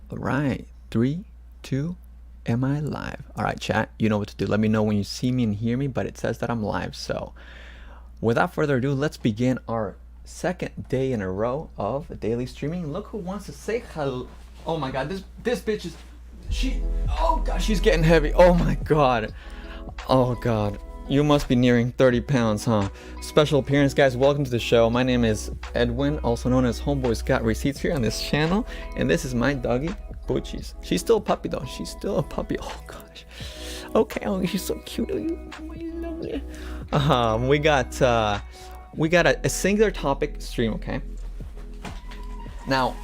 All right, 3, 2, am I live? All right, chat, you know what to do. Let me know when you see me and hear me, but it says that I'm live. So without further ado, let's begin our second day in a row of daily streaming. Look who wants to say hello. Oh my God, this bitch is, oh God, she's getting heavy. Oh my God. Oh God. You must be nearing 30 pounds, huh? Special appearance, guys. Welcome to the show. My name is Edwin, also known as Homeboy's Got Receipts here on this channel. And this is my doggy, Boochies. She's still a puppy though. She's still a puppy. Oh gosh. Okay, oh, she's so cute. We got a singular topic stream, okay? Now,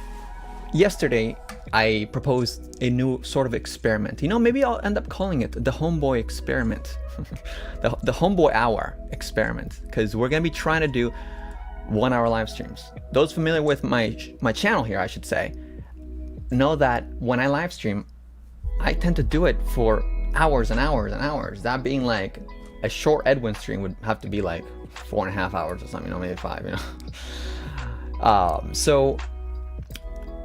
yesterday, I proposed a new sort of experiment. You know, maybe I'll end up calling it the Homeboy experiment. the Homeboy hour experiment, because we're gonna be trying to do 1 hour live streams. Those familiar with my channel here, I should say, know that when I live stream, I tend to do it for hours and hours and hours. That being like a short Edwin stream would have to be like 4.5 hours or something, you know, maybe 5, you know. So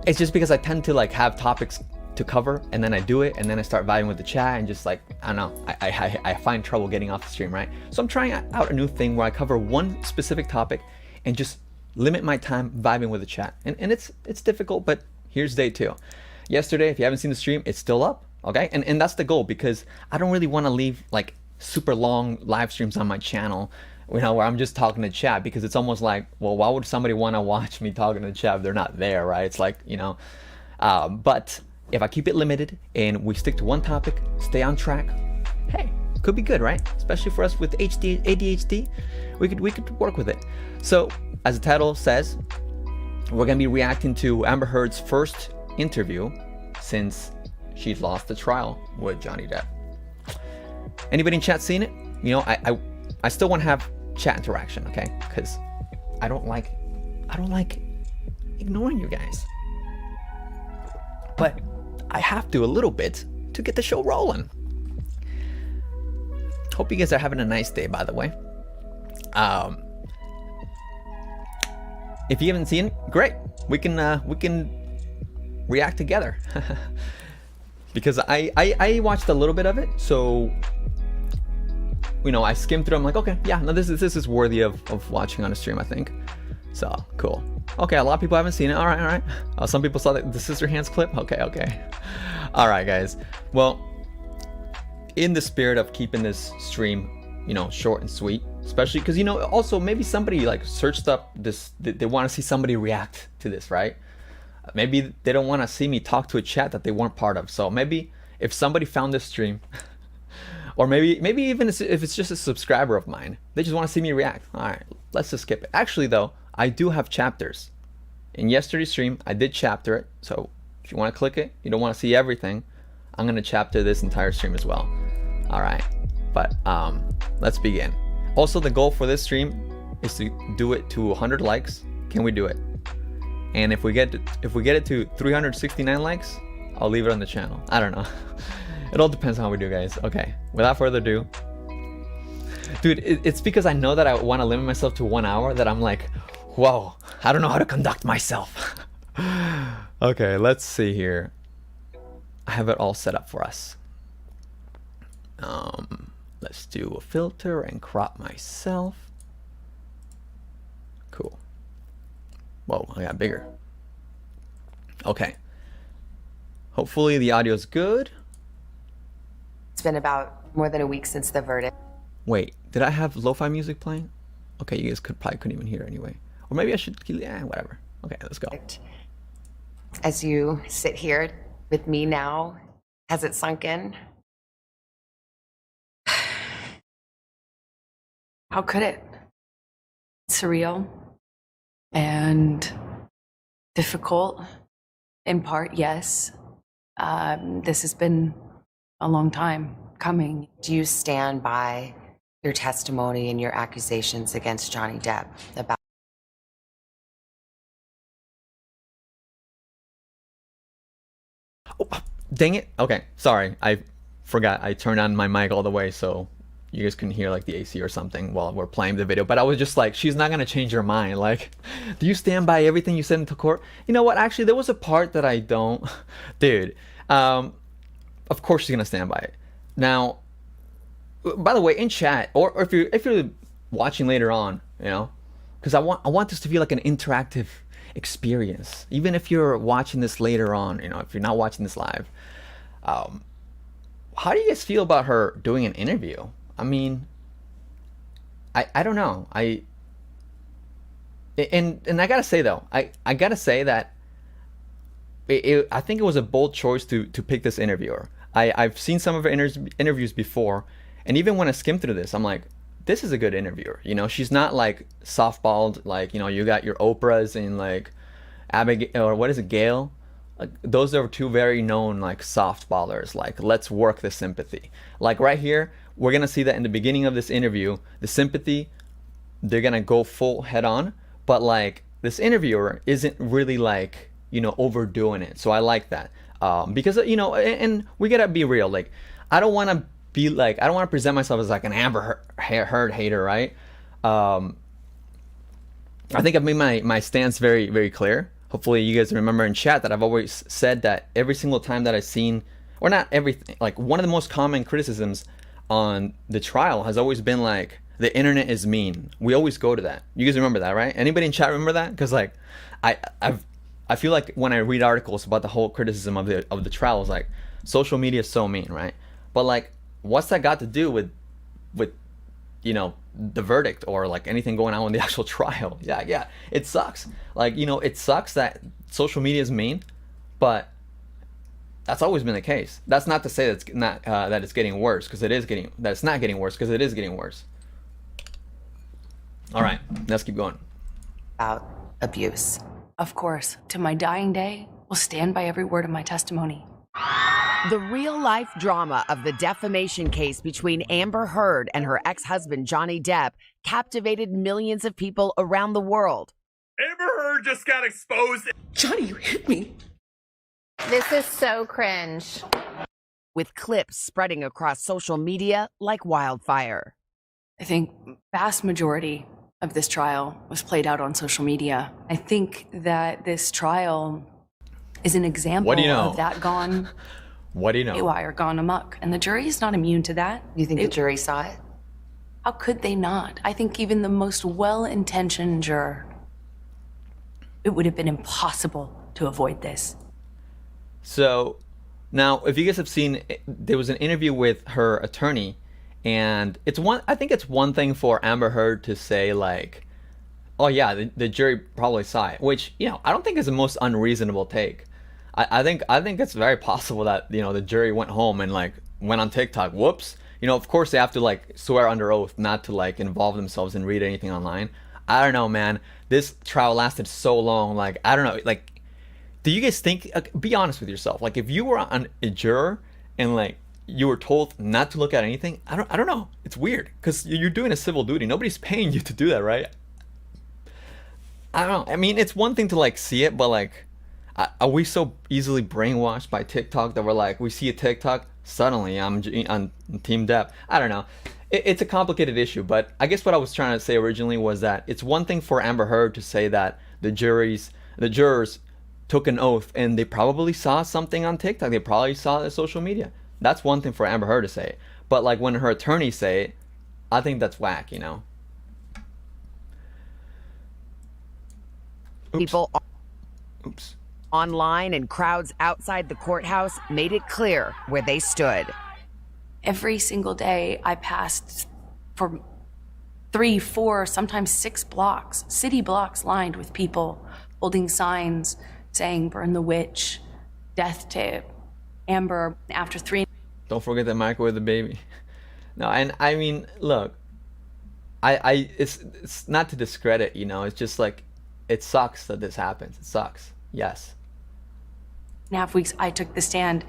it's just because I tend to like have topics to cover, and then I do it, and then I start vibing with the chat, and just like, I don't know, I find trouble getting off the stream, right? So I'm trying out a new thing where I cover one specific topic and just limit my time vibing with the chat. And it's difficult, but here's day 2. Yesterday, if you haven't seen the stream, it's still up, okay? And that's the goal, because I don't really want to leave like super long live streams on my channel, you know, where I'm just talking to chat, because it's almost like, well, why would somebody want to watch me talking to chat if they're not there, right? It's like, you know, but if I keep it limited and we stick to one topic, stay on track, hey, could be good, right? Especially for us with ADHD, we could work with it. So, as the title says, we're gonna be reacting to Amber Heard's first interview since she lost the trial with Johnny Depp. Anybody in chat seen it? You know, I still want to have chat interaction, okay? Because I don't like ignoring you guys. But I have to a little bit to get the show rolling. Hope you guys are having a nice day, by the way. If you haven't seen it, great. We can react together. Because I watched a little bit of it, so you know, I skimmed through. I'm like, okay, yeah, no, this is worthy of watching on a stream, I think. So cool. Okay, a lot of people haven't seen it. All right. Some people saw the Sister Hands clip. Okay. All right, guys. Well, in the spirit of keeping this stream, you know, short and sweet, especially because, you know, also maybe somebody like searched up this. They want to see somebody react to this, right? Maybe they don't want to see me talk to a chat that they weren't part of. So maybe if somebody found this stream, or maybe even if it's just a subscriber of mine, they just want to see me react. All right, let's just skip it. Actually, though, I do have chapters. In yesterday's stream, I did chapter it. So if you want to click it, you don't want to see everything, I'm going to chapter this entire stream as well. All right, but let's begin. Also, the goal for this stream is to do it to 100 likes. Can we do it? And if we get it to 369 likes, I'll leave it on the channel. I don't know. It all depends on how we do, guys. Okay, without further ado, dude, it's because I know that I want to limit myself to 1 hour that I'm like, whoa, I don't know how to conduct myself. Okay, let's see here. I have it all set up for us. Let's do a filter and crop myself. Cool. Whoa, I got bigger. Okay. Hopefully the audio is good. It's been about more than a week since the verdict. Wait, did I have lo-fi music playing? Okay, you guys probably couldn't even hear it anyway. Or maybe I should, whatever. Okay, let's go. As you sit here with me now, has it sunk in? How could it? Surreal and difficult, in part, yes. This has been a long time coming. Do you stand by your testimony and your accusations against Johnny Depp about? Oh, dang it. Okay, sorry. I forgot I turned on my mic all the way, so you guys couldn't hear like the AC or something while we're playing the video, but I was just like, she's not gonna change her mind. Like, do you stand by everything you said into court? You know what? Actually, there was a part that I don't, dude. Of course she's gonna stand by it. Now, by the way, in chat, or if you're watching later on, you know, because I want this to be like an interactive experience. Even if you're watching this later on, you know, if you're not watching this live, how do you guys feel about her doing an interview? I mean, I don't know. And I gotta say though, I gotta say that I think it was a bold choice to pick this interviewer. I've seen some of her interviews before, and even when I skimmed through this, I'm like, this is a good interviewer. You know, she's not like softballed, like, you know, you got your Oprahs and like Abigail, or what is it, Gail? Like, those are two very known like softballers. Like, let's work the sympathy. Like right here, we're gonna see that in the beginning of this interview, the sympathy, they're gonna go full head on, but like this interviewer isn't really like, you know, overdoing it. So I like that. Because, you know, and we gotta be real. Like, I don't want to present myself as like an Amber Heard hater, right? I think I've made my stance very, very clear. Hopefully you guys remember in chat that I've always said that every single time that I've seen, or not everything, like one of the most common criticisms on the trial has always been like, the internet is mean. We always go to that. You guys remember that, right? Anybody in chat remember that? Because like, I feel like when I read articles about the whole criticism of the trial, it's like, social media is so mean, right? But like, what's that got to do with you know, the verdict or like anything going on in the actual trial? Yeah, it sucks. Like, you know, it sucks that social media is mean, but that's always been the case. That's not to say that it's not that it's getting worse, because it is getting. That it's not getting worse, because it is getting worse. All right, let's keep going. About abuse. Of course, to my dying day, will stand by every word of my testimony. The real-life drama of the defamation case between Amber Heard and her ex-husband Johnny Depp captivated millions of people around the world. Amber Heard just got exposed. Johnny, you hit me. This is so cringe. With clips spreading across social media like wildfire. I think vast majority of this trial was played out on social media. I think that this trial is an example What do you know? of that gone What do you know? haywire, gone amok. And the jury is not immune to that. You think the jury saw it? How could they not? I think even the most well-intentioned juror, it would have been impossible to avoid this. So now, if you guys have seen, there was an interview with her attorney, and I think it's one thing for Amber Heard to say like, oh yeah, the jury probably saw it, which, you know, I don't think is the most unreasonable take. I think it's very possible that, you know, the jury went home and like went on TikTok. Whoops. You know, of course they have to like swear under oath not to like involve themselves and read anything online. I don't know, man. This trial lasted so long. Like, I don't know. Like, do you guys think? Be honest with yourself. Like, if you were a juror and like you were told not to look at anything, I don't know. It's weird because you're doing a civil duty. Nobody's paying you to do that, right? I don't know. I mean, it's one thing to like see it, but like, are we so easily brainwashed by TikTok that we're like, we see a TikTok, suddenly I'm on Team Depp? I don't know. It's a complicated issue, but I guess what I was trying to say originally was that it's one thing for Amber Heard to say that the jurors took an oath and they probably saw something on TikTok. They probably saw it on social media. That's one thing for Amber Heard to say. But like when her attorneys say it, I think that's whack, you know? Oops. Online and crowds outside the courthouse made it clear where they stood. Every single day I passed for 3, 4, sometimes 6 blocks, city blocks lined with people holding signs saying burn the witch, death to Amber after 3. Don't forget the microwave the baby. No, and I mean, look, it's not to discredit, you know, it's just like, it sucks that this happens. It sucks. Yes. 2.5 weeks, I took the stand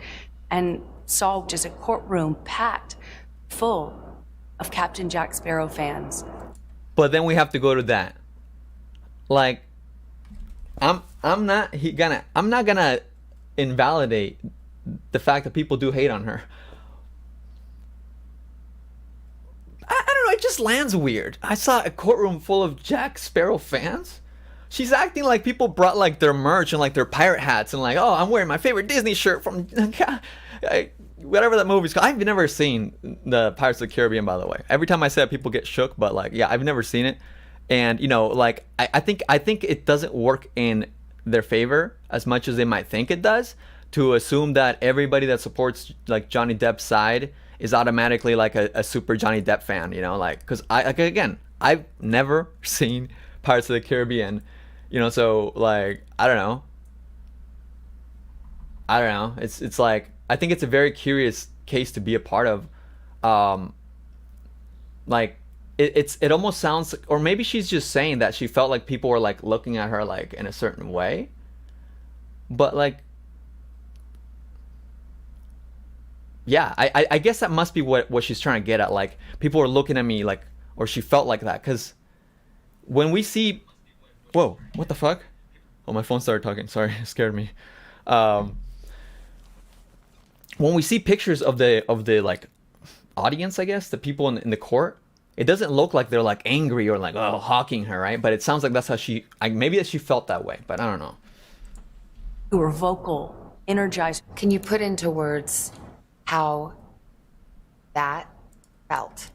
and saw just a courtroom packed full of Captain Jack Sparrow fans. But then we have to go to that. Like, I'm not gonna invalidate the fact that people do hate on her. it just lands weird. I saw a courtroom full of Jack Sparrow fans. She's acting like people brought like their merch and like their pirate hats and like, oh, I'm wearing my favorite Disney shirt from whatever that movie's called. I've never seen the Pirates of the Caribbean, by the way. Every time I say it, people get shook, but like, yeah, I've never seen it. And you know, like I think it doesn't work in their favor as much as they might think it does, to assume that everybody that supports like Johnny Depp's side is automatically like a super Johnny Depp fan, you know, like, because I've never seen Pirates of the Caribbean, you know, so like I don't know. It's like, I think it's a very curious case to be a part of. Like it almost sounds, or maybe she's just saying that she felt like people were like looking at her like in a certain way, but like, yeah, I guess that must be what she's trying to get at. Like, people are looking at me like, or she felt like that, because when we see, whoa, what the fuck? Oh, my phone started talking. Sorry, it scared me. When we see pictures of the like audience, I guess, the people in the court, it doesn't look like they're like angry or like, oh, hawking her, right? But it sounds like that's how maybe that she felt that way, but I don't know. You were vocal, energized. Can you put into words how that felt?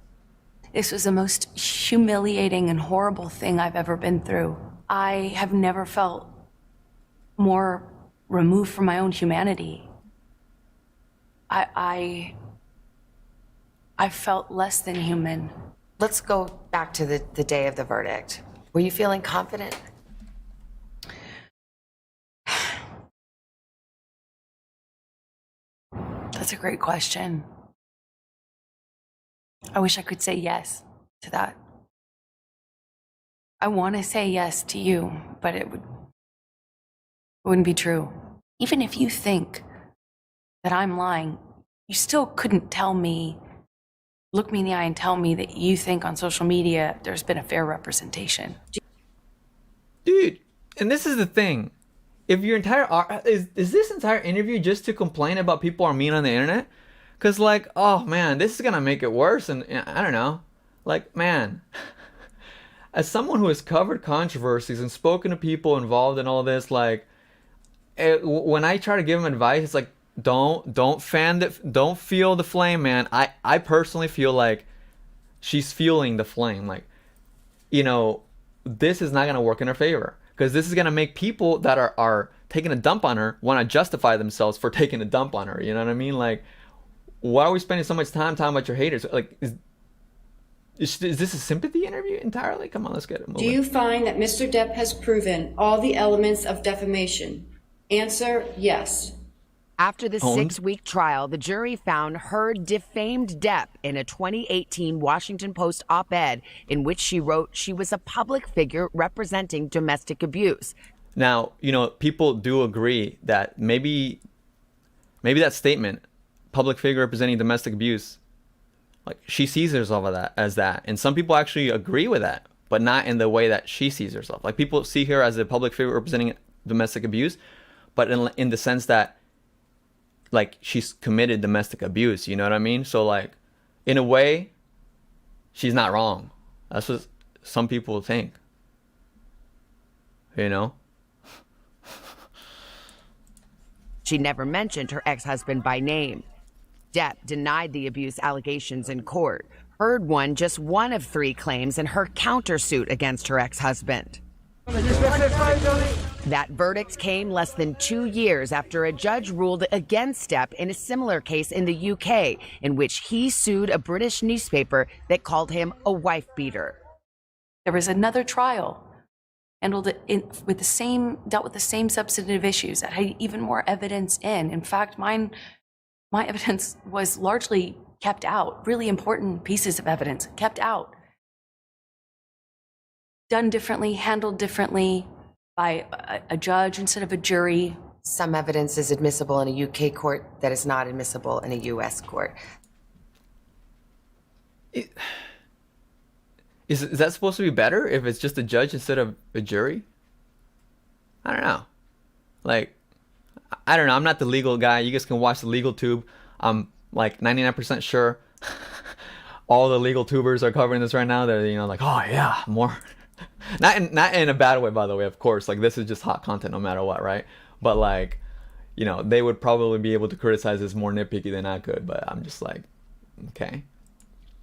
This was the most humiliating and horrible thing I've ever been through. I have never felt more removed from my own humanity. I felt less than human. Let's go back to the day of the verdict. Were you feeling confident? That's a great question. I wish I could say yes to that. I want to say yes to you, but it wouldn't be true. Even if you think that I'm lying, you still couldn't look me in the eye and tell me that you think on social media there's been a fair representation. Dude, and this is the thing. If your entire is this entire interview just to complain about people are mean on the internet? Because like, oh man, this is gonna make it worse. And I don't know, like, man, as someone who has covered controversies and spoken to people involved in all this, like, when I try to give them advice, it's like, don't feel the flame, man. I personally feel like she's fueling the flame. Like, you know, this is not gonna work in her favor, because this is gonna make people that are taking a dump on her want to justify themselves for taking a dump on her. You know what I mean? Like, why are we spending so much time talking about your haters? Like, is this a sympathy interview entirely? Come on, let's get it moving. Do you find that Mr. Depp has proven all the elements of defamation? Answer, yes. After the Owned? 6-week trial, the jury found Heard defamed Depp in a 2018 Washington Post op-ed in which she wrote she was a public figure representing domestic abuse. Now, you know, people do agree that maybe that statement, public figure representing domestic abuse, like, she sees herself as that. And some people actually agree with that, but not in the way that she sees herself. Like, people see her as a public figure representing domestic abuse, but in the sense that, like, she's committed domestic abuse, you know what I mean? So, like, in a way, she's not wrong. That's what some people think, you know? She never mentioned her ex-husband by name. Depp denied the abuse allegations in court. Heard won just one of 3 claims in her countersuit against her ex-husband. That verdict came less than 2 years after a judge ruled against Depp in a similar case in the UK, in which he sued a British newspaper that called him a wife beater. There was another trial, dealt with the same substantive issues that had even more evidence in. In fact, my evidence was largely kept out. Really important pieces of evidence kept out. Done differently, handled differently by a judge instead of a jury. Some evidence is admissible in a UK court that is not admissible in a US court. Is that supposed to be better if it's just a judge instead of a jury? I don't know. Like, I don't know. I'm not the legal guy. You guys can watch the legal tube. I'm like 99% sure all the legal tubers are covering this right now. They're, you know, like, oh yeah, more. Not in a bad way, by the way, of course. Like, this is just hot content no matter what, right? But like, you know, they would probably be able to criticize this more nitpicky than I could. But I'm just like, okay.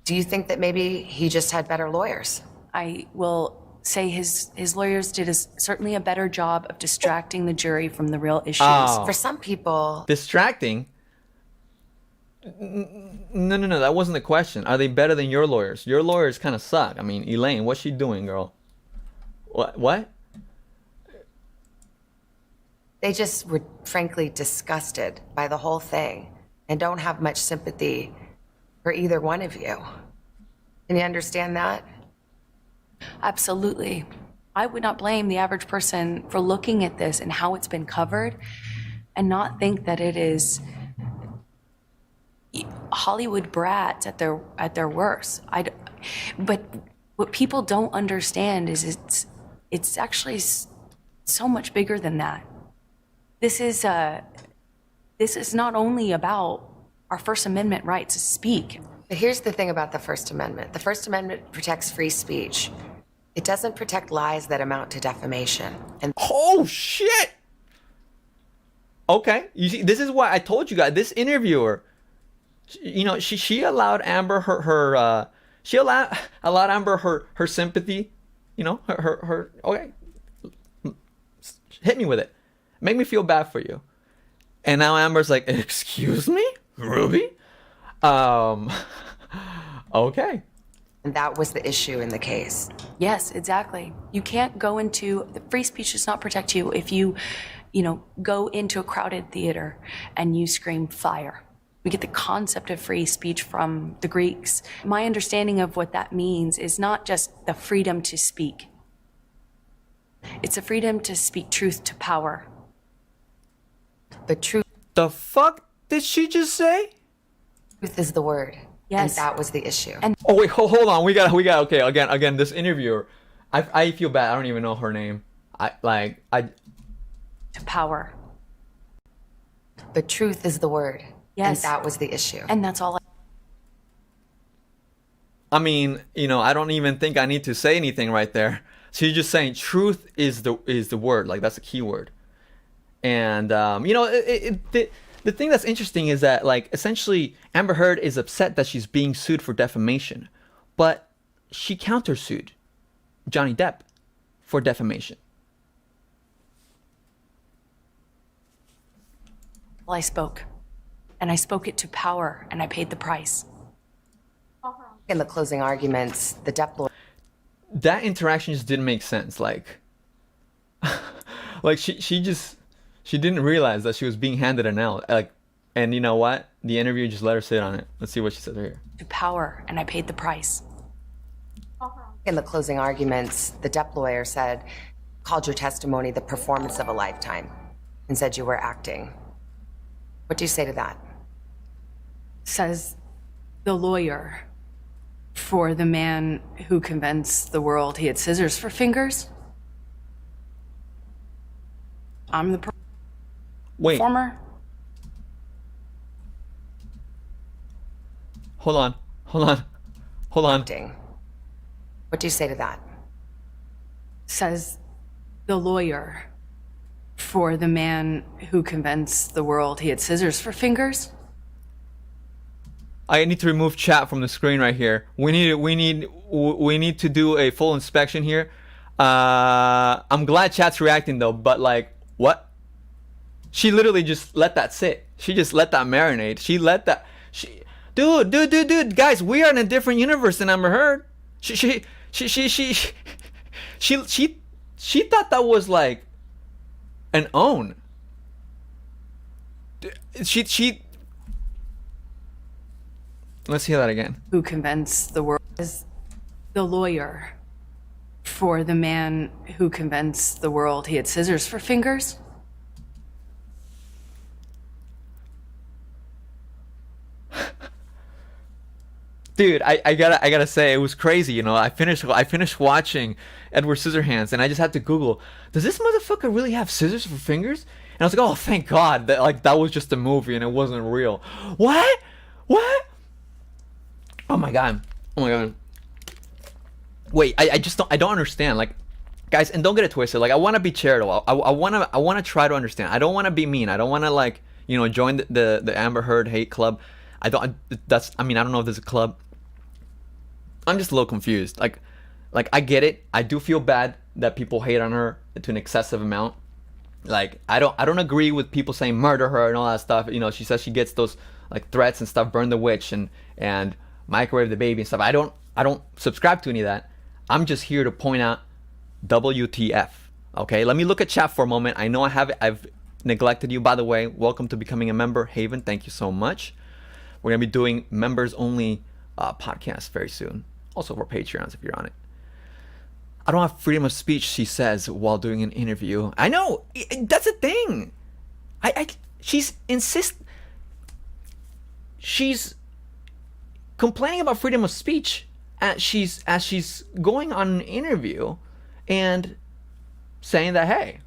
Do you think that maybe he just had better lawyers? I will say his lawyers did certainly a better job of distracting the jury from the real issues. Oh. For some people, Distracting? No, that wasn't the question. Are they better than your lawyers? Your lawyers kind of suck. I mean, Elaine, what's she doing, girl? What? they just were frankly disgusted by the whole thing and don't have much sympathy for either one of you. Can you understand that? Absolutely. I would not blame the average person for looking at this and how it's been covered and not think that it is Hollywood brats at their worst. But what people don't understand is it's actually so much bigger than that. This is not only about our First Amendment right to speak. But here's the thing about the First Amendment. The First Amendment protects free speech. It doesn't protect lies that amount to defamation. And oh shit. Okay, you see, this is why I told you guys. This interviewer, you know, she allowed Amber her sympathy. You know, her okay. Hit me with it. Make me feel bad for you. And now Amber's like, excuse me, Ruby. Okay. And that was the issue in the case. Yes, exactly. You can't go into the free speech does not protect you if you go into a crowded theater and you scream fire. We get the concept of free speech from the Greeks. My understanding of what that means is not just the freedom to speak. It's a freedom to speak truth to power. The truth The fuck did she just say? is the word. Yes. And that was the issue. And Oh wait, hold on. We got. Okay, again. This interviewer, I feel bad. I don't even know her name. I. to power. The truth is the word. Yes. And that was the issue. And that's all. I mean, I don't even think I need to say anything right there. So you're just saying truth is the word. Like, that's a key word. And the thing that's interesting is that, like, essentially Amber Heard is upset that she's being sued for defamation, but she countersued Johnny Depp for defamation. Well, I spoke. And I spoke it to power, and I paid the price. In the closing arguments, the Depp lawyer That interaction just didn't make sense. Like, like she didn't realize that she was being handed an L. Like, and you know what? The interview just let her sit on it. Let's see what she said right here. To power, and I paid the price. in the closing arguments, the Depp lawyer called your testimony the performance of a lifetime and said you were acting. What do you say to that? Says the lawyer for the man who convinced the world he had scissors for fingers. I'm the Wait, performer. hold on. Acting. What do you say to that? Says the lawyer for the man who convinced the world he had scissors for fingers. I need to remove chat from the screen right here. We need to do a full inspection here. I'm glad chat's reacting though, but like, what? She literally just let that sit. She just let that marinate. Dude, guys, we are in a different universe than Amber Heard. She thought that was like an own. Let's hear that again. Who convinced the world is the lawyer for the man who convinced the world he had scissors for fingers. Dude, I gotta say, it was crazy. I finished watching Edward Scissorhands, and I just had to Google, does this motherfucker really have scissors for fingers? And I was like, oh, thank God that was just a movie and it wasn't real. What? Oh my God. Oh my god. Wait, I just don't understand. Like, guys, and don't get it twisted. Like, I want to be charitable. I want to try to understand. I don't want to be mean. I don't want to, like, you know, join the Amber Heard hate club. I don't know if there's a club. I'm just a little confused. Like I get it. I do feel bad that people hate on her to an excessive amount. Like, I don't agree with people saying murder her and all that stuff. You know, she says she gets those like threats and stuff, burn the witch and microwave the baby and stuff. I don't subscribe to any of that. I'm just here to point out WTF. Okay, let me look at chat for a moment. I know I've neglected you. By the way, welcome to becoming a member, Haven. Thank you so much. We're gonna be doing members only podcasts very soon. Also for Patreons if you're on it. I don't have freedom of speech, she says while doing an interview. I know, that's a thing. She's complaining about freedom of speech as she's going on an interview and saying that, hey,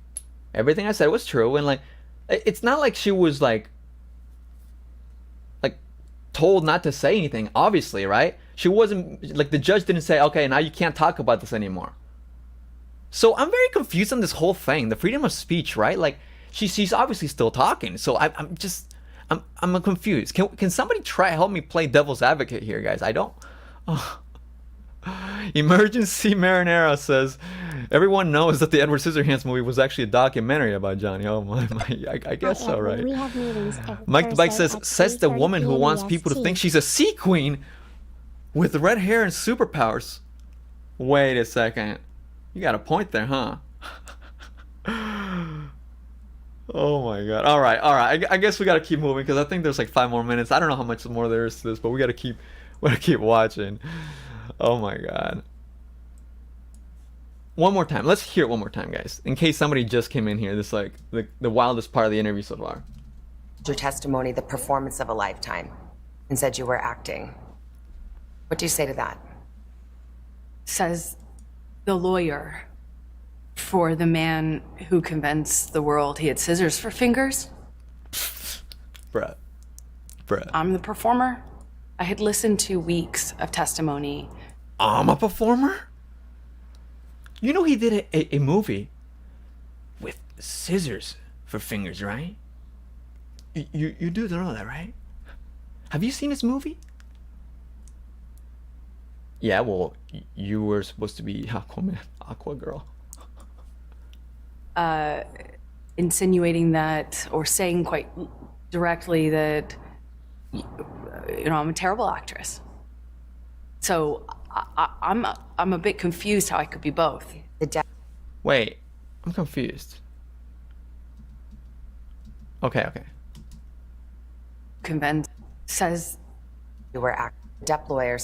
everything I said was true, and like, it's not like she was like told not to say anything, obviously, right? She wasn't, like, the judge didn't say, okay, now you can't talk about this anymore. So I'm very confused on this whole thing, the freedom of speech, right? Like, she's obviously still talking, so I'm confused. Can somebody help me play devil's advocate here, guys? I don't. Oh. Emergency Marinara says, everyone knows that the Edward Scissorhands movie was actually a documentary about Johnny. Oh my, I guess so, right? We have meetings Mike the Bike says the woman who wants people to think she's a sea queen with red hair and superpowers. Wait a second. You got a point there, huh? Oh my god. All right. I guess we got to keep moving because I think there's like 5 more minutes. I don't know how much more there is to this, but we got to keep watching. Oh my god. One more time. Let's hear it one more time, guys. In case somebody just came in here. This is like the wildest part of the interview so far. Your testimony, the performance of a lifetime, and said you were acting. What do you say to that? Says the lawyer for the man who convinced the world he had scissors for fingers. Bruh. I'm the performer. I had listened to weeks of testimony. I'm a performer? You know he did a movie with scissors for fingers, right? You do know that, right? Have you seen his movie? Yeah, well, you were supposed to be Aquaman, Aqua Girl. Insinuating that, or saying quite directly that, I'm a terrible actress. So I'm a bit confused how I could be both. Wait, I'm confused. Okay. Convinced says You were acting. The Depp lawyer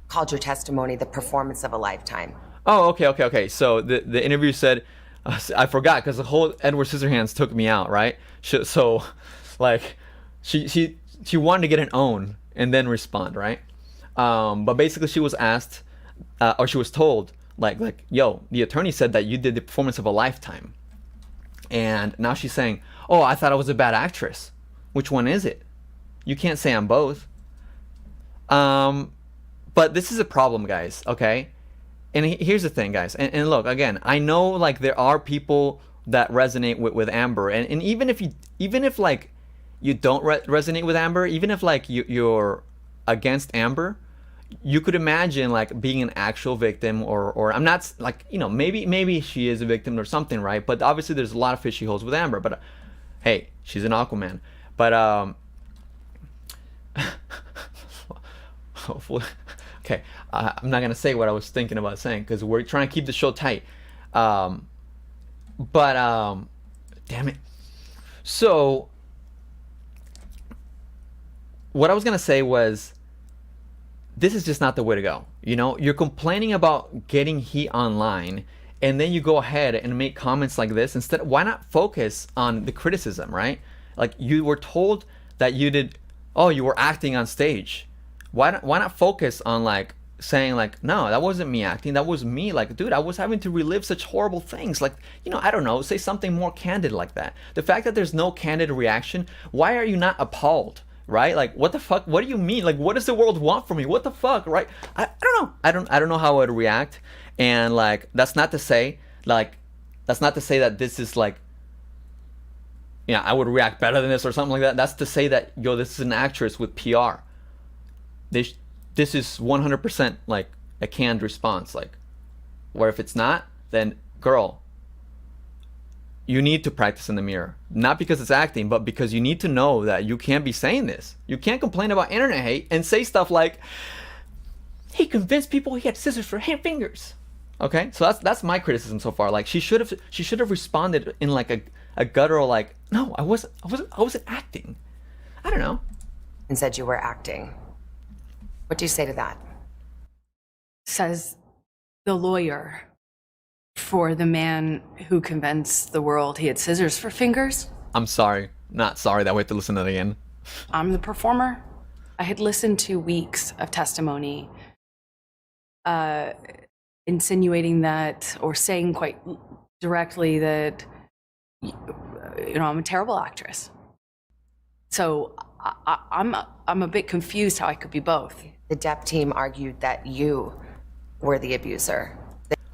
called your testimony the performance of a lifetime. Oh, okay. So the interview said, I forgot because the whole Edward Scissorhands took me out, right? So, like, she wanted to get an own and then respond, right? But basically she was asked, or she was told, like, yo, the attorney said that you did the performance of a lifetime. And now she's saying, oh, I thought I was a bad actress. Which one is it? You can't say I'm both. But this is a problem, guys, okay? And here's the thing, guys. And look, again, I know, like, there are people that resonate with Amber. And even if like, you don't resonate with Amber, even if, like, you're against Amber, you could imagine, like, being an actual victim, or I'm not, like, maybe she is a victim or something, right? But obviously there's a lot of fishy holes with Amber. But hey, she's an Aquaman. But hopefully, okay, I'm not gonna say what I was thinking about saying because we're trying to keep the show tight. But damn it. So what I was gonna say was, this is just not the way to go. You're complaining about getting heat online, and then you go ahead and make comments like this instead. Why not focus on the criticism, right? Like, you were told that you were acting on stage. Why not focus on, like, saying, like, no, that wasn't me acting, that was me, like, dude, I was having to relive such horrible things, like, I don't know, say something more candid like that. The fact that there's no candid reaction, why are you not appalled? right? Like, what the fuck? What do you mean? Like, what does the world want from me? What the fuck, right? I don't know. I don't know how I would react. And like, that's not to say that this is like, yeah, I would react better than this or something like that. That's to say that, yo, this is an actress with PR. This is 100% like a canned response. Like, where if it's not, then girl, you need to practice in the mirror. Not because it's acting, but because you need to know that you can't be saying this. You can't complain about internet hate and say stuff like, he convinced people he had scissors for fingers. Okay, so that's my criticism so far. Like, she should have responded in like a guttural like, no, I wasn't acting. I don't know. And said you were acting. What do you say to that? Says the lawyer for the man who convinced the world he had scissors for fingers. I'm sorry. Not sorry that we have to listen to that again. I'm the performer. I had listened to weeks of testimony insinuating that, or saying quite directly that, you know, I'm a terrible actress. So I'm a bit confused how I could be both. The Depp team argued that you were the abuser.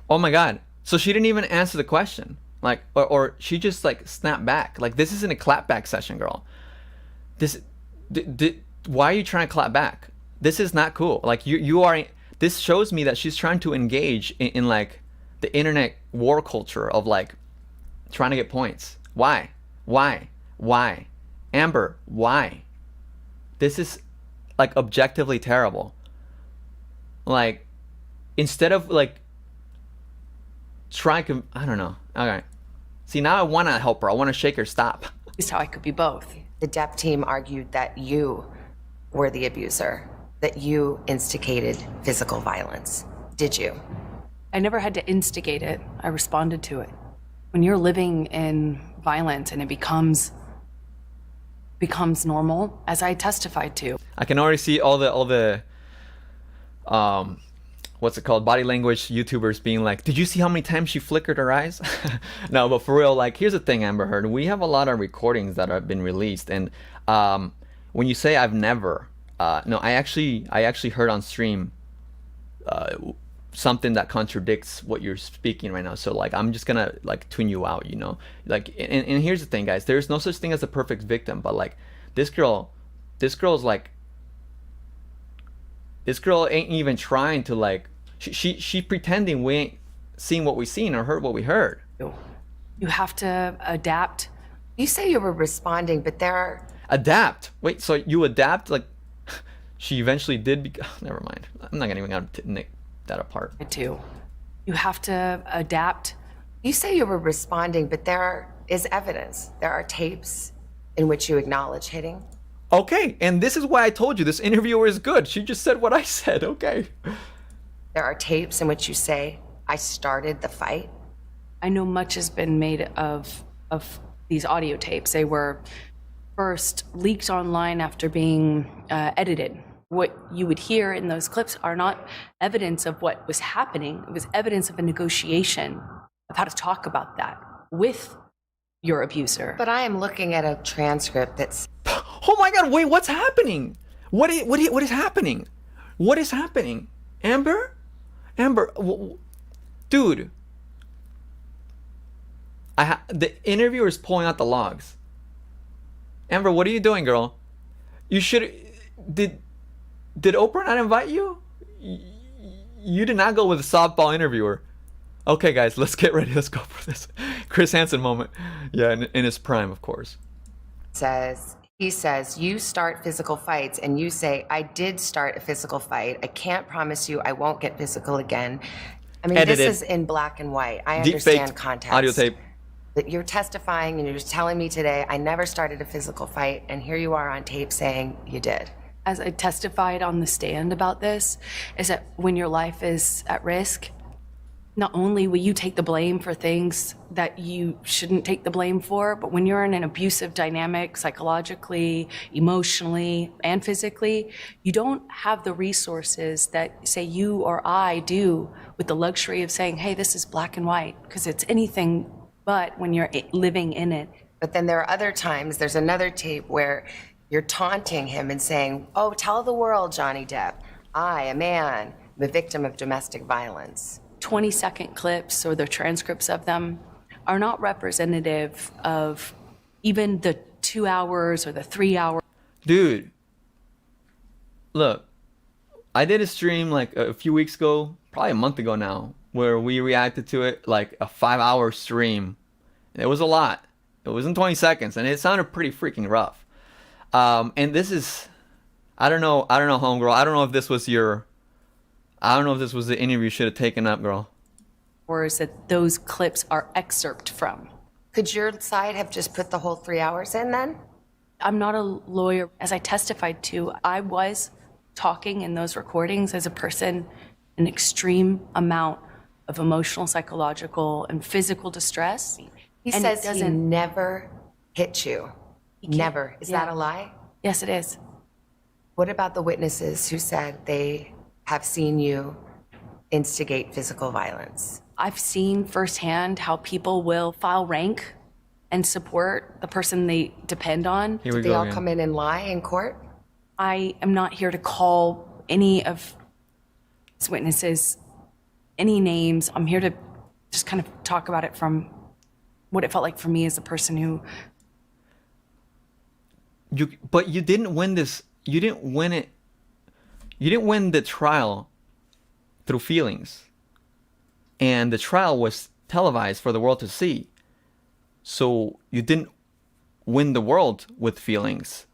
Oh my God. So she didn't even answer the question. Like, or she just like snapped back. Like, this isn't a clapback session, girl. Why are you trying to clap back? This is not cool. Like, you are, this shows me that she's trying to engage in like the internet war culture of like trying to get points. Why? Amber, why? This is like objectively terrible. Like, instead of like I don't know. Okay. See, now I want to help her. I want to shake her. Stop. Is how I could be both. The Depp team argued that you were the abuser, that you instigated physical violence. Did you? I never had to instigate it. I responded to it. When you're living in violence and it becomes normal, as I testified to. I can already see all the what's it called, body language YouTubers being like, did you see how many times she flickered her eyes? No, but for real, like, here's the thing, Amber Heard. We have a lot of recordings that have been released, and when you say I've never, no, I actually heard on stream something that contradicts what you're speaking right now. So like, I'm just gonna like tune you out, you know? Like, and here's the thing, guys. There's no such thing as a perfect victim, but like, this girl ain't even trying to like, she pretending we ain't seen what we seen or heard what we heard. You have to adapt. You say you were responding, but there are... Adapt? Wait, so you adapt? Like, she eventually did never mind. I'm not even gonna nick that apart. You have to adapt. You say you were responding, but there is evidence. There are tapes in which you acknowledge hitting. Okay, and this is why I told you this interviewer is good. She just said what I said, okay. There are tapes in which you say, I started the fight. I know much has been made of these audio tapes. They were first leaked online after being edited. What you would hear in those clips are not evidence of what was happening. It was evidence of a negotiation of how to talk about that with your abuser. But I am looking at a transcript that's... Oh my God, wait, what's happening? What is happening? What is happening? Amber, dude. The interviewer is pulling out the logs. Amber, what are you doing, girl? You should... Did Oprah not invite you? You did not go with a softball interviewer. Okay, guys, let's get ready. Let's go for this Chris Hansen moment. Yeah, in his prime, of course. He says, you start physical fights, and you say, I did start a physical fight. I can't promise you I won't get physical again. I mean, Edited. This is in black and white. I Deep understand faked context. audio tape. That you're testifying and you're just telling me today, I never started a physical fight, and here you are on tape saying you did. As I testified on the stand about this, is that when your life is at risk, not only will you take the blame for things that you shouldn't take the blame for, but when you're in an abusive dynamic, psychologically, emotionally, and physically, you don't have the resources that, say, you or I do with the luxury of saying, hey, this is black and white, because it's anything but when you're living in it. But then there are other times, there's another tape where You're taunting him and saying, oh, tell the world, Johnny Depp, I, a man, am a victim of domestic violence. 20-second clips or the transcripts of them are not representative of even the 2 hours or the 3 hours. Dude, look, I did a stream like a few weeks ago, probably a month ago now, where we reacted to it like a 5-hour stream. It was a lot. It wasn't 20 seconds, and it sounded pretty freaking rough. And this is, I don't know, homegirl. I don't know if this was the interview you should have taken up, girl. Or is that those clips are excerpt from. Could your side have just put the whole 3 hours in then? I'm not a lawyer. As I testified to, I was talking in those recordings as a person in extreme amount of emotional, psychological, and physical distress. He And says it he doesn't- never hit you. Never. Is that a lie? Yes, it is. What about the witnesses who said they have seen you instigate physical violence? I've seen firsthand how people will file rank and support the person they depend on. Here we Did they go all again. come in and lie in court? I am not here to call any of these witnesses any names. I'm here to just kind of talk about it from what it felt like for me as a person who... But you didn't win this. You didn't win it. You didn't win the trial through feelings. And the trial was televised for the world to see. So you didn't win the world with feelings.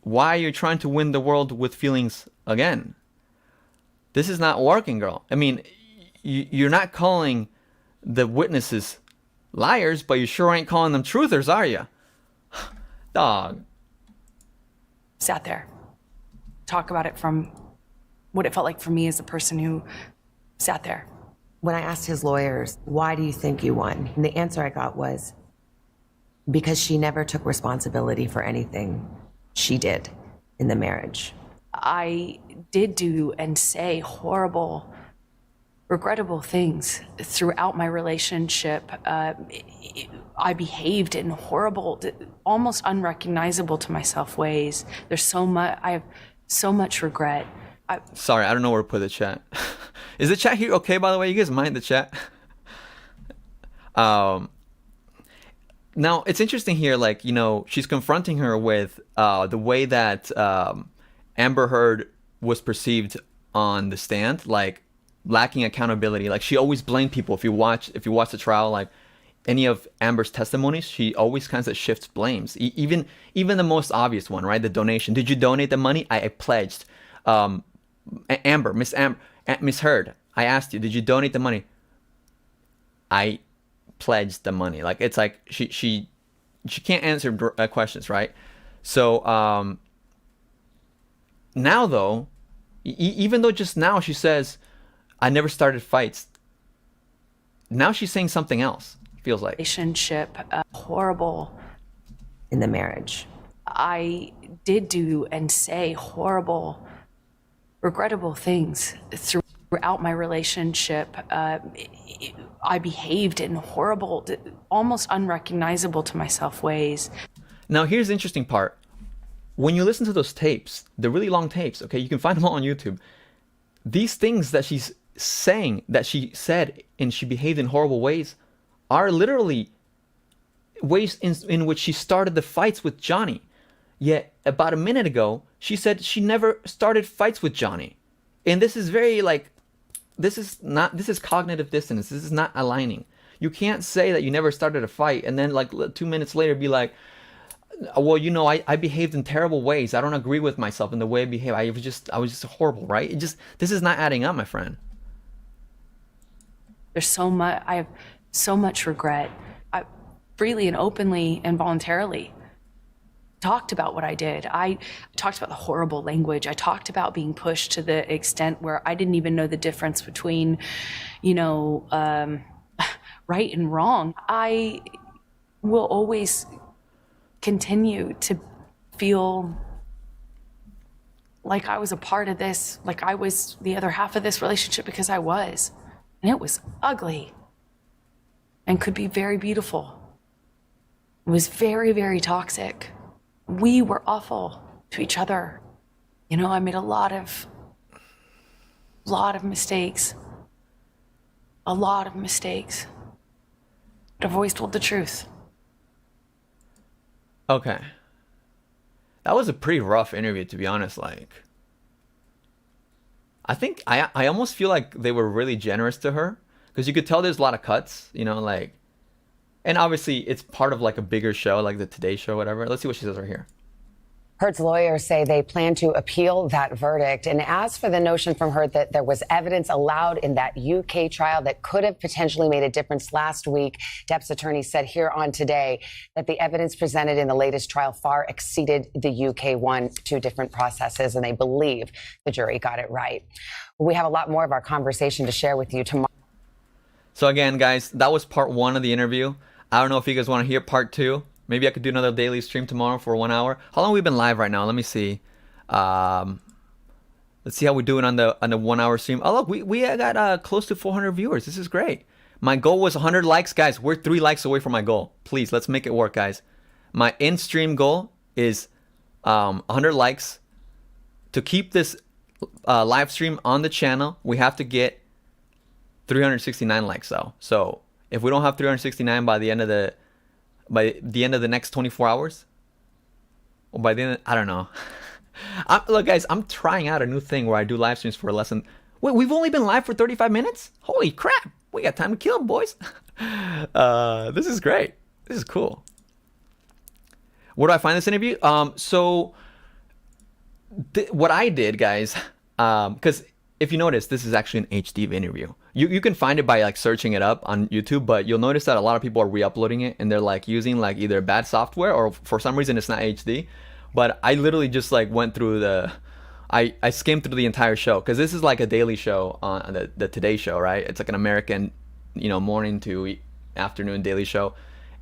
Why are you trying to win the world with feelings again? This is not working, girl. I mean, you're not calling the witnesses liars, but you sure ain't calling them truthers, are you? Dog. sat there, talk about it from what it felt like for me as a person who sat there. When I asked his lawyers, why do you think you won? And the answer I got was, because she never took responsibility for anything she did in the marriage. I did do and say horrible, regrettable things throughout my relationship. I behaved in horrible, almost unrecognizable to myself ways. I have so much regret. Sorry, I don't know where to put the chat. Is the chat here okay, by the way? You guys mind the chat? Now, it's interesting here, like, you know, she's confronting her with the way that Amber Heard was perceived on the stand, like lacking accountability. Like, she always blamed people. If you watch the trial, like any of Amber's testimonies, she always kind of shifts blames. Even the most obvious one, right? The donation. Did you donate the money? I pledged. Miss Heard, I asked you, did you donate the money? I pledged the money. Like, it's like she can't answer questions, right? So now though, even though just now she says I never started fights, now she's saying something else. Feels like Relationship, horrible. In the marriage. I did do and say horrible, regrettable things throughout my relationship. I behaved in horrible, almost unrecognizable to myself ways. Now, here's the interesting part. When you listen to those tapes, the really long tapes, okay, you can find them all on YouTube. These things that she's saying, that she said, and she behaved in horrible ways, are literally ways in which she started the fights with Johnny. Yet, about a minute ago, she said she never started fights with Johnny. And this is very, like, this is cognitive dissonance. This is not aligning. You can't say that you never started a fight and then, like, 2 minutes later be like, well, you know, I behaved in terrible ways. I don't agree with myself in the way I behave. I was just horrible, right? This is not adding up, my friend. I have so much regret. I freely and openly and voluntarily talked about what I did. I talked about the horrible language. I talked about being pushed to the extent where I didn't even know the difference between, you know, right and wrong. I will always continue to feel like I was a part of this, like I was the other half of this relationship, because I was. And it was ugly and could be very beautiful. It was very, very toxic. we were awful to each other. You know, I made a lot of mistakes. A lot of mistakes. But I've always told the truth. Okay. That was a pretty rough interview, to be honest. Like, I think I almost feel like they were really generous to her, because you could tell there's a lot of cuts, you know, like, and obviously it's part of like a bigger show, like the Today Show, whatever. Let's see what she says right here. Hurd's lawyers say they plan to appeal that verdict. And as for the notion from Hurd that there was evidence allowed in that UK trial that could have potentially made a difference last week, Depp's attorney said here on Today that the evidence presented in the latest trial far exceeded the UK one, 2 different processes, and they believe the jury got it right. We have a lot more of our conversation to share with you tomorrow. So again, guys, that was part 1 of the interview. I don't know if you guys want to hear part 2. Maybe I could do another daily stream tomorrow for 1 hour. How long have we been live right now? Let me see. Let's see how we're doing on the 1 hour stream. Oh, look, we got close to 400 viewers. This is great. My goal was 100 likes. Guys, we're 3 likes away from my goal. Please, let's make it work, guys. My in-stream goal is 100 likes. To keep this live stream on the channel, we have to get 369 likes, though. So if we don't have 369 by the end of the next 24 hours, or by the end, I don't know. Look, guys, I'm trying out a new thing where I do live streams for less than... Wait, we've only been live for 35 minutes? Holy crap. We got time to kill, boys. This is great. This is cool. Where do I find this interview? What I did, guys, because if you notice, this is actually an HD interview. You can find it by like searching it up on YouTube, but you'll notice that a lot of people are re-uploading it and they're like using like either bad software or for some reason it's not HD. But I literally just like went through I skimmed through the entire show, because this is like a daily show on the Today Show, right? It's like an American, you know, morning to afternoon daily show.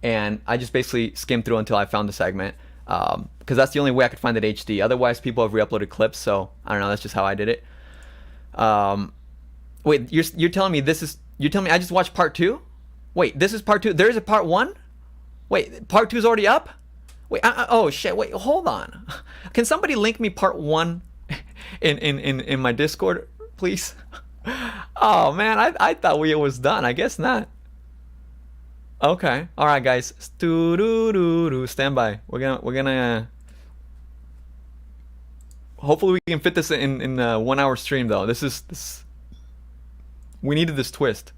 And I just basically skimmed through until I found the segment, because that's the only way I could find it HD. Otherwise, people have re-uploaded clips, so I don't know, that's just how I did it. Wait, you're telling me you're telling me I just watched part 2? Wait, this is part 2. There is a part 1? Wait, part 2 is already up? Wait, oh shit, wait, hold on. Can somebody link me part 1 in my Discord, please? Oh man, I thought it was done. I guess not. Okay. All right, guys. Stand by. We're gonna hopefully we can fit this in a 1 hour stream, though. This we needed this twist.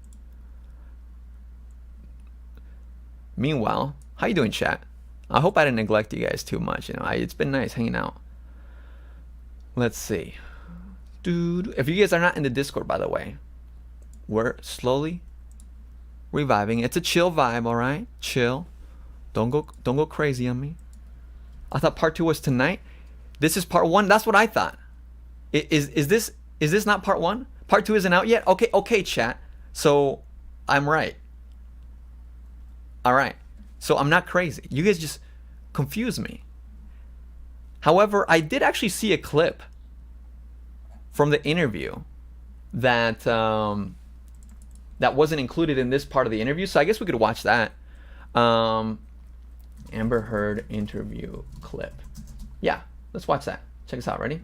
Meanwhile, how you doing, chat? I hope I didn't neglect you guys too much. You know, it's been nice hanging out. Let's see. If you guys are not in the Discord, by the way, we're slowly reviving. It's a chill vibe, all right? Chill. Don't go crazy on me. I thought part 2 was tonight. This is part 1. That's what I thought. Is this not part 1? Part 2 isn't out yet? Okay, chat. So I'm right. All right. So I'm not crazy. You guys just confuse me. However, I did actually see a clip from the interview that that wasn't included in this part of the interview. So I guess we could watch that. Amber Heard interview clip. Yeah, let's watch that. Check us out. Ready?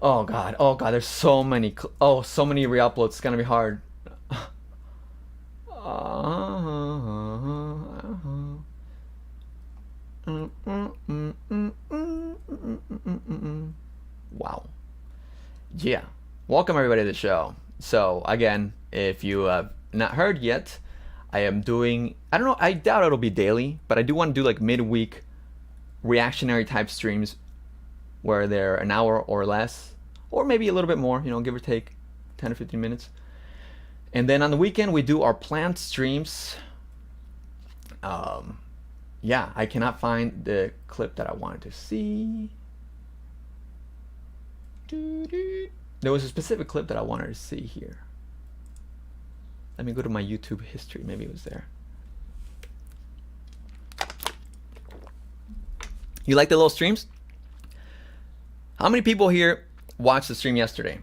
Oh god. There's so many. So many re-uploads. It's gonna be hard. Wow. Yeah. Welcome everybody to the show. So again, if you have not heard yet, I am doing, I don't know, I doubt it'll be daily, but I do want to do like midweek reactionary type streams where they're an hour or less, or maybe a little bit more, you know, give or take 10 or 15 minutes. And then on the weekend, we do our planned streams. Yeah, I cannot find the clip that I wanted to see. There was a specific clip that I wanted to see here. Let me go to my YouTube history. Maybe it was there. You like the little streams? How many people here watched the stream yesterday?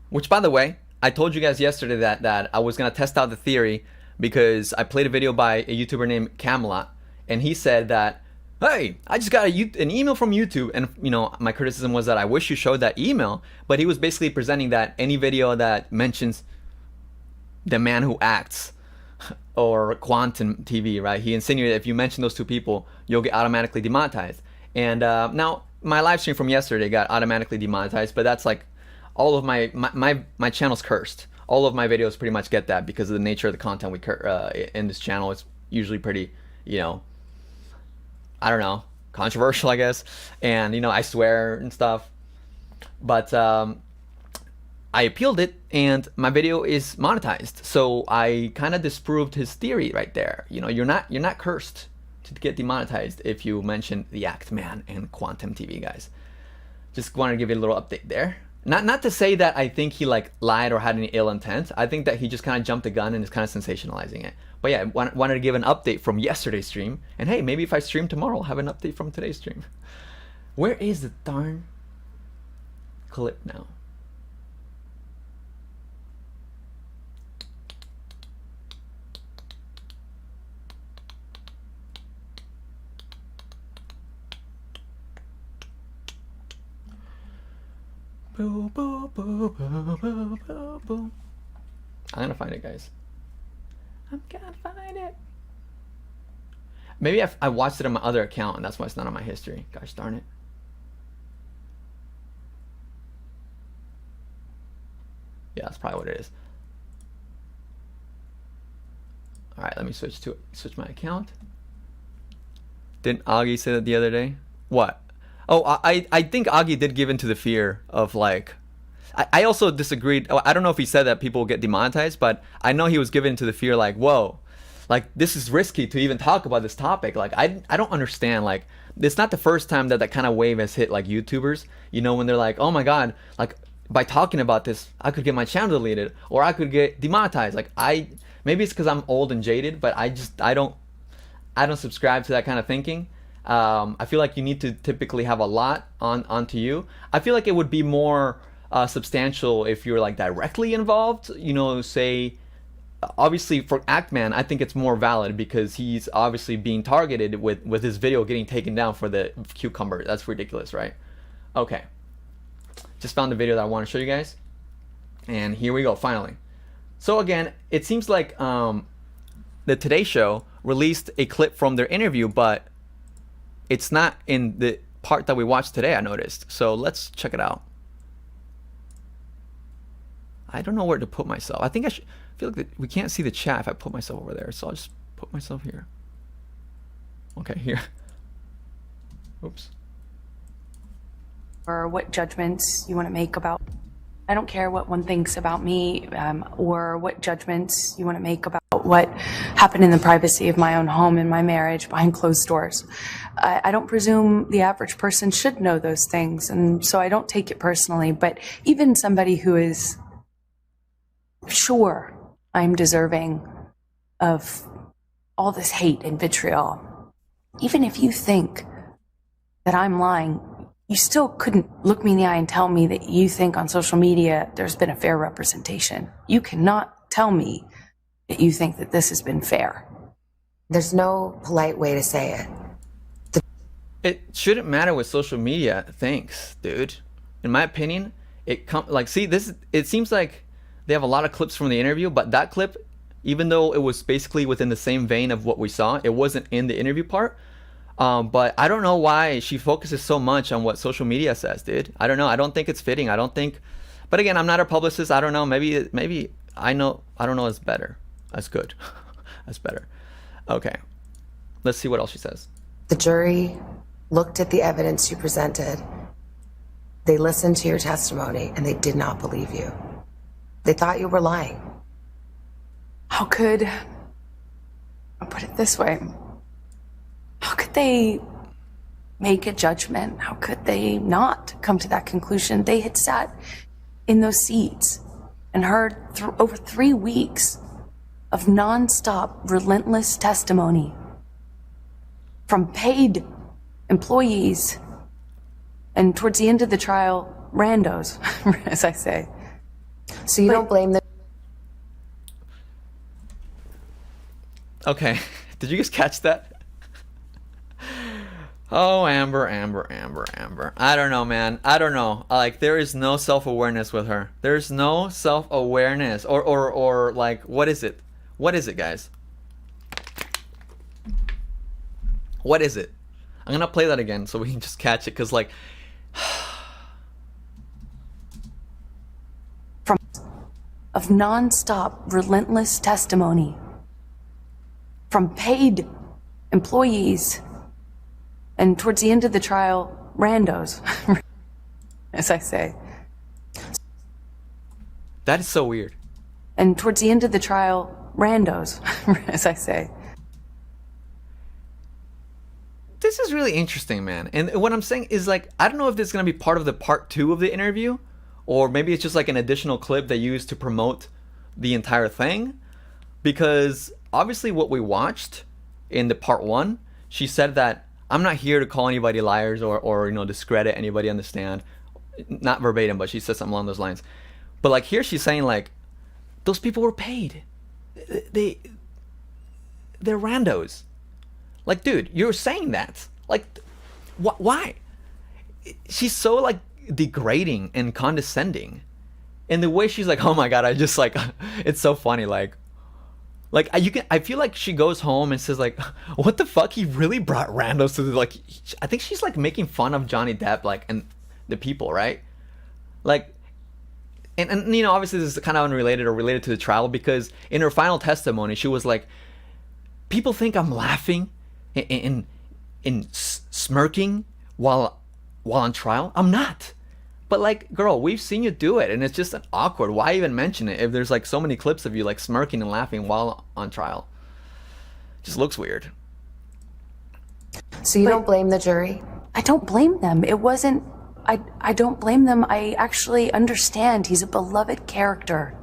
Which, by the way, I told you guys yesterday that I was going to test out the theory because I played a video by a YouTuber named Camelot, and he said that, hey, I just got an email from YouTube, and you know, my criticism was that I wish you showed that email, but he was basically presenting that any video that mentions the man who acts or Quantum TV, right? He insinuated if you mention those two people, you'll get automatically demonetized. And now my live stream from yesterday got automatically demonetized, but that's like all of my channel's cursed. All of my videos pretty much get that because of the nature of the content in this channel. It's usually pretty, you know, I don't know, controversial, I guess. And, you know, I swear and stuff. But I appealed it and my video is monetized. So I kind of disproved his theory right there. You know, you're not cursed to get demonetized if you mention the Act Man and Quantum TV, guys. Just wanted to give you a little update there. Not to say that I think he like lied or had any ill intent. I think that he just kind of jumped the gun and is kind of sensationalizing it. But yeah, wanted to give an update from yesterday's stream. And hey, maybe if I stream tomorrow, I'll have an update from today's stream. Where is the darn clip now? Boo, boo, boo, boo, boo, boo, boo. I'm gonna find it, guys. I'm gonna find it. Maybe I watched it on my other account and that's why it's not on my history. Gosh darn it. Yeah, that's probably what it is. Alright, let me switch my account. Didn't Augie say that the other day? What? Oh, I think Augie did give into the fear of like, I also disagreed. I don't know if he said that people will get demonetized, but I know he was given into the fear like, whoa, like this is risky to even talk about this topic. Like I don't understand. Like it's not the first time that kind of wave has hit like YouTubers, you know, when they're like, oh my God, like by talking about this, I could get my channel deleted or I could get demonetized. Like maybe it's because I'm old and jaded, but I don't subscribe to that kind of thinking. I feel like you need to typically have a lot onto you. I feel like it would be more substantial if you're like directly involved, you know, say obviously for Actman, I think it's more valid because he's obviously being targeted with his video getting taken down for the cucumber. That's ridiculous, right? Okay, just found the video that I want to show you guys, and here we go finally. So again, it seems like the Today Show released a clip from their interview, but it's not in the part that we watched today, I noticed. So let's check it out. I don't know where to put myself. I think I feel like we can't see the chat if I put myself over there. So I'll just put myself here. Okay, here. Oops. Or what judgments you want to make about. I don't care what one thinks about me, or what judgments you want to make about what happened in the privacy of my own home and my marriage behind closed doors. I don't presume the average person should know those things, and so I don't take it personally. But even somebody who is sure I'm deserving of all this hate and vitriol, even if you think that I'm lying, you still couldn't look me in the eye and tell me that you think on social media there's been a fair representation. You cannot tell me that you think that this has been fair. There's no polite way to say it. It shouldn't matter with social media. Thanks, dude. In my opinion, it seems like they have a lot of clips from the interview, but that clip, even though it was basically within the same vein of what we saw, it wasn't in the interview part. But I don't know why she focuses so much on what social media says, dude. I don't know. I don't think it's fitting. I don't think. But again, I'm not a publicist. I don't know. Maybe I know. I don't know. It's better. That's good. That's better. Okay. Let's see what else she says. The jury looked at the evidence you presented. They listened to your testimony and they did not believe you. They thought you were lying. How could, I'll put it this way, how could they make a judgment? How could they not come to that conclusion? They had sat in those seats and heard over 3 weeks of nonstop, relentless testimony from paid employees, and towards the end of the trial, randos, as I say. So you don't blame them? Okay, did you guys catch that? Oh, Amber. I don't know, man. I don't know. Like, there is no self-awareness with her. There's no self-awareness. Or like, what is it? What is it, guys? What is it? I'm gonna play that again so we can just catch it, because, like... Of non-stop, relentless testimony from paid employees, and towards the end of the trial, randos, as I say. That is so weird. And towards the end of the trial, randos, as I say. This is really interesting, man. And what I'm saying is, like, I don't know if this is going to be part of the part 2 of the interview, or maybe it's just like an additional clip they use to promote the entire thing. Because obviously what we watched in the part 1, she said that I'm not here to call anybody liars or you know, discredit anybody on the stand. Not verbatim, but she said something along those lines. But like here she's saying, like, those people were paid. They're randos. Like, dude, you're saying that. Like, why? She's so, like, degrading and condescending. And the way she's like, oh my god, I just, like, it's so funny. Like I feel like she goes home and says, like, what the fuck? He really brought randos to the, like, I think she's, like, making fun of Johnny Depp, like, and the people, right? Like, and you know, obviously this is kind of unrelated or related to the trial, because in her final testimony, she was like, people think I'm laughing and smirking while on trial. I'm not. But, like, girl, we've seen you do it, and it's just awkward. Why even mention it if there's, like, so many clips of you, like, smirking and laughing while on trial? Just looks weird. So you don't blame the jury? I don't blame them. It wasn't... I don't blame them. I actually understand. He's a beloved character,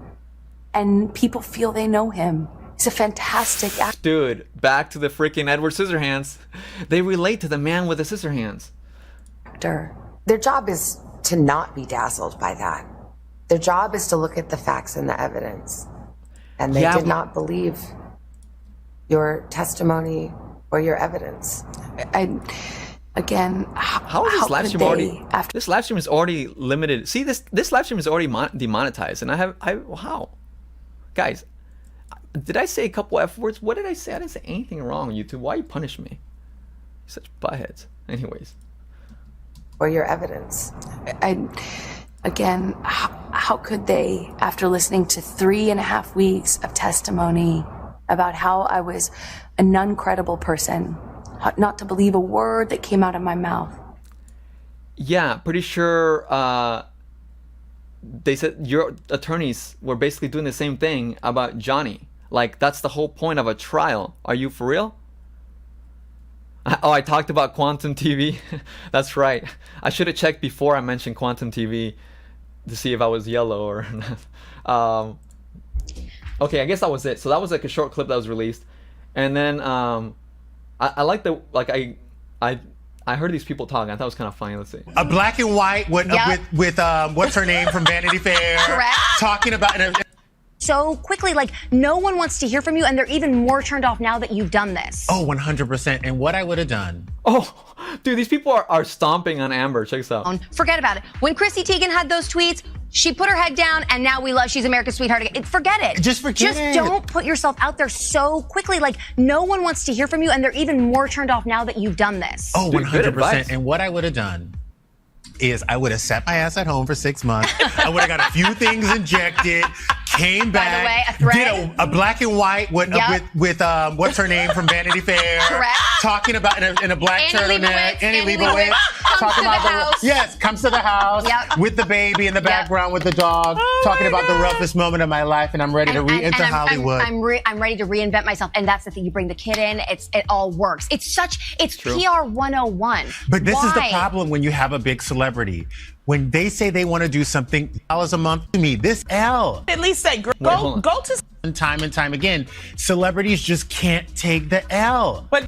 and people feel they know him. He's a fantastic actor. Dude, back to the freaking Edward Scissorhands. They relate to the man with the scissor hands. Their job is to not be dazzled by that. Their job is to look at the facts and the evidence. And they did not believe your testimony or your evidence. Again, how is this live stream already? This live stream is already limited. See, this live stream is already demonetized, and how? Guys, did I say a couple F words? What did I say? I didn't say anything wrong, YouTube. Why you punish me? Such buttheads. Anyways. Or your evidence. Again, how could they, after listening to 3.5 weeks of testimony about how I was a non-credible person, not to believe a word that came out of my mouth? Yeah, pretty sure they said your attorneys were basically doing the same thing about Johnny. Like, that's the whole point of a trial. Are you for real? Oh, I talked about Quantum TV. That's right. I should have checked before I mentioned Quantum TV to see if I was yellow or not. Okay, I guess that was it. So that was like a short clip that was released. And then I like the, like, I heard these people talking. I thought it was kind of funny. Let's see. A black and white with what's her name from Vanity Fair. Correct. Talking about so quickly, like, no one wants to hear from you, and they're even more turned off now that you've done this. Oh, 100%. And what I would have done. Oh, dude, these people are stomping on Amber. Check this out. Forget about it. When Chrissy Teigen had those tweets, she put her head down, and now we love, she's America's sweetheart again. Forget it. Just forget it. Just don't put yourself out there so quickly. Like, no one wants to hear from you, and they're even more turned off now that you've done this. Oh, 100%. And what I would have done is I would have sat my ass at home for 6 months. I would have got a few things injected, came back, By the way, a thread. did a black and white with what's her name from Vanity Fair. Correct. Talking about in a black turtleneck. Annie Leibovitz Talking about the house. Yes, comes to the house with the baby in the background with the dog. Talking about the roughest moment of my life, and I'm ready to re-enter Hollywood. I'm ready to reinvent myself, and that's the thing. You bring the kid in, it all works. It's PR 101. But this is the problem when you have a big celebrity. When they say they want to do something $1 a month to me, this L. At least say, go to time and time again. Celebrities just can't take the L. But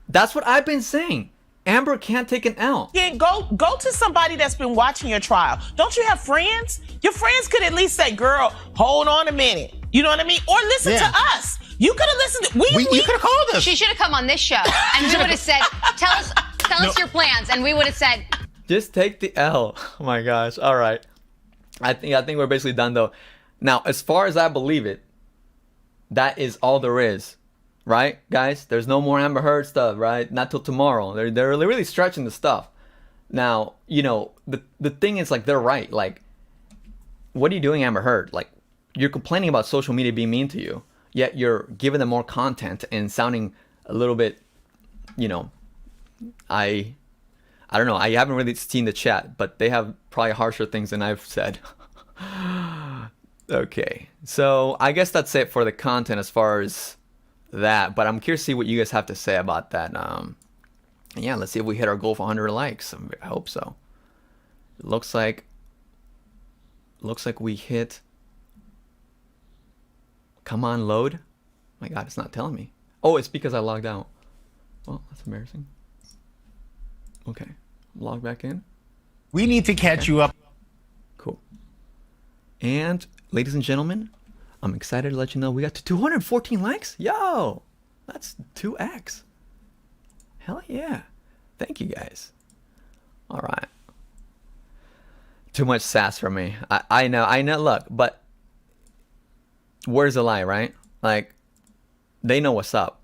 that's what I've been saying. Amber can't take an L. Yeah, go to somebody that's been watching your trial. Don't you have friends? Your friends could at least say, girl, hold on a minute. You know what I mean? Or listen to us. You could have listened. You could have called us. She should have come on this show, and we would have said, "Tell us your plans," and we would have said, Just take the L. Oh my gosh. All right. I think we're basically done though. Now, as far as I believe it, that is all there is. Right, guys? There's no more Amber Heard stuff, right? Not till tomorrow. They're really stretching the stuff. Now, you know, the thing is, like, they're right. Like, what are you doing, Amber Heard? Like, you're complaining about social media being mean to you, yet you're giving them more content and sounding a little bit, you know, I don't know. I haven't really seen the chat, but they have probably harsher things than I've said. Okay, so I guess that's it for the content as far as that, but I'm curious to see what you guys have to say about that. Yeah, let's see if we hit our goal for 100 likes. I hope so. It looks like we hit. Come on, load. My God, it's not telling me. Oh, it's because I logged out. Well, that's embarrassing. Okay, log back in. We need to catch you up. Cool. And ladies and gentlemen, I'm excited to let you know we got to 214 likes. Yo, that's 2x. Hell yeah. Thank you guys. All right. Too much sass for me. I know. Look, but where's the lie, right? Like, they know what's up.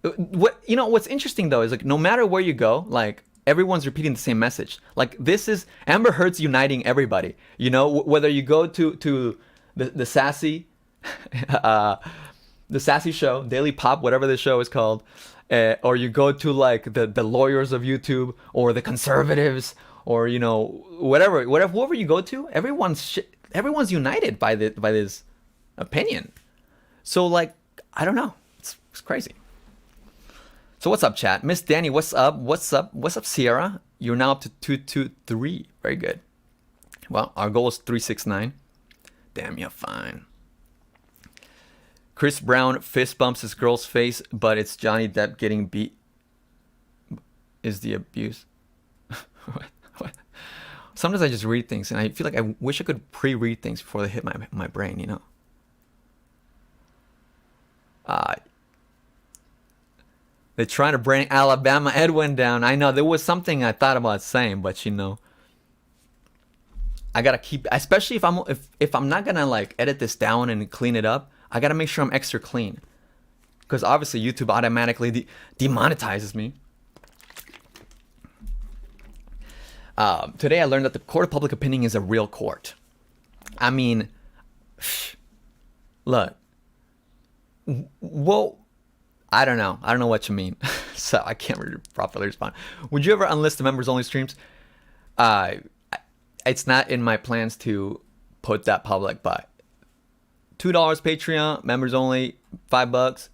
What's interesting though is, like, no matter where you go, like, everyone's repeating the same message. Like, this is Amber Heard's uniting everybody. You know, whether you go to the sassy the sassy show, Daily Pop, whatever the show is called, or you go to, like, the lawyers of YouTube, or the conservatives, or, you know, whoever you go to, everyone's united by this opinion. So, like, I don't know, it's crazy. So what's up, chat? Miss Danny, what's up? What's up, Sierra? You're now up to 223. Very good. Well, our goal is 369. Damn, you're fine. Chris Brown fist bumps his girl's face, but it's Johnny Depp getting beat. Is the abuse? What? Sometimes I just read things, and I feel like I wish I could pre-read things before they hit my brain, you know? They're trying to bring Alabama Edwin down. I know, there was something I thought about saying, but, you know, I gotta keep, especially if I'm not gonna, like, edit this down and clean it up, I gotta make sure I'm extra clean, because obviously YouTube automatically demonetizes me. Today I learned that the court of public opinion is a real court. I mean, look, well, I don't know what you mean, so I can't really properly respond. Would you ever unlist the members only streams? It's not in my plans to put that public, but $2 Patreon, members only, $5.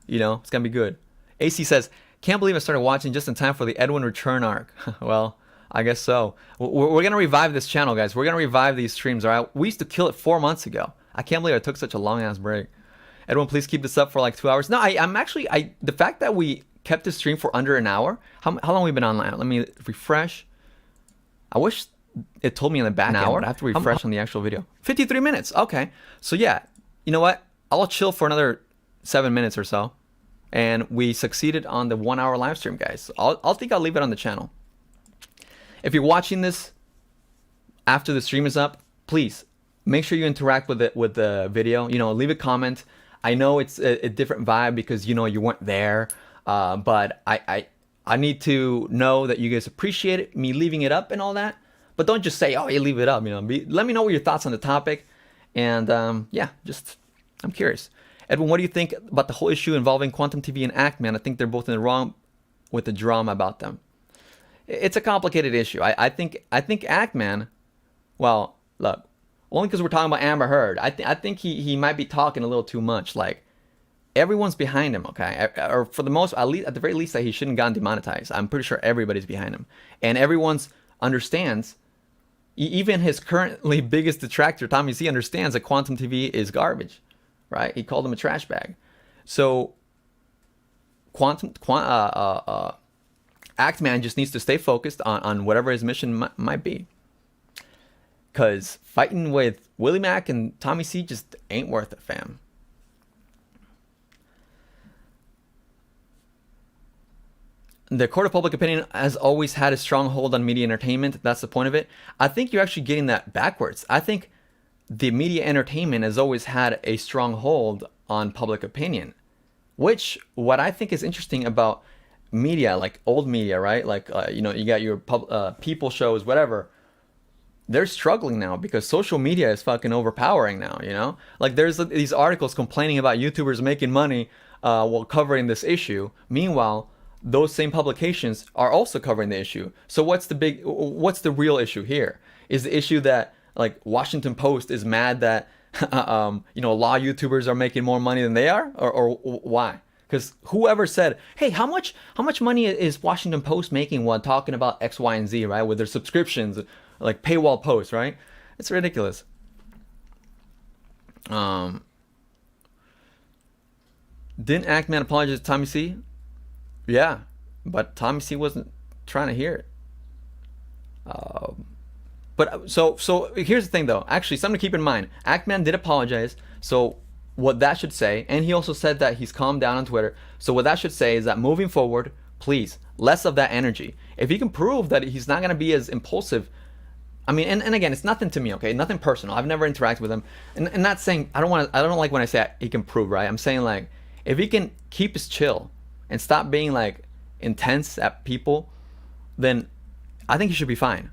You know, it's gonna be good. AC says, can't believe I started watching just in time for the Edwin return arc. Well, I guess so. We're gonna revive this channel, guys. We're gonna revive these streams, all right? We used to kill it 4 months ago. I can't believe I took such a long ass break. Edwin, please keep this up for like 2 hours. No, I'm actually, the fact that we kept this stream for under an hour, how long have we been online? Let me refresh. I wish it told me in the back end, but I have to refresh on the actual video. 53 minutes, okay. So yeah, you know what? I'll chill for another 7 minutes or so. And we succeeded on the 1 hour live stream, guys. I'll leave it on the channel. If you're watching this after the stream is up, please make sure you interact with the video. You know, leave a comment. I know it's a different vibe because, you know, you weren't there, but I need to know that you guys appreciate me leaving it up and all that. But don't just say, oh, you leave it up. You know, let me know what your thoughts on the topic. And yeah, just I'm curious. Edwin, what do you think about the whole issue involving Quantum TV and Act-Man? I think they're both in the wrong with the drama about them. It's a complicated issue. I think Act-Man, well, look, only because we're talking about Amber Heard, I think he might be talking a little too much. Like, everyone's behind him, okay? Or for the most, at the very least, that he shouldn't have gotten demonetized. I'm pretty sure everybody's behind him, and everyone's understands. Even his currently biggest detractor, Tommy C, understands that Quantum TV is garbage, right? He called him a trash bag. So, Act-Man just needs to stay focused on whatever his mission might be. Because fighting with Willie Mack and Tommy C just ain't worth it, fam. the court of public opinion has always had a strong hold on media entertainment. That's the point of it. I think you're actually getting that backwards. I think the media entertainment has always had a strong hold on public opinion, which what I think is interesting about media, like old media, right? Like, you know, you got your people shows, whatever. They're struggling now because social media is fucking overpowering now, you know? Like there's these articles complaining about YouTubers making money while covering this issue. Meanwhile, those same publications are also covering the issue. So what's the real issue here? Is the issue that like Washington Post is mad that you know, law YouTubers are making more money than they are, or why? Because whoever said, hey, how much money is Washington Post making while talking about X, Y, and Z, right? With their subscriptions, like paywall posts, right? It's ridiculous. Didn't Ackman apologize to Tommy C? Yeah, but Tommy C wasn't trying to hear it. But so here's the thing though. Actually, something to keep in mind. Ackman did apologize. So what that should say, and he also said that he's calmed down on Twitter. So what that should say is that moving forward, please, less of that energy. If he can prove that he's not going to be as impulsive, I mean, and again, it's nothing to me, okay? Nothing personal. I've never interacted with him. And not saying, I don't like when I say he can prove, right? I'm saying like, if he can keep his chill and stop being like intense at people, then I think he should be fine.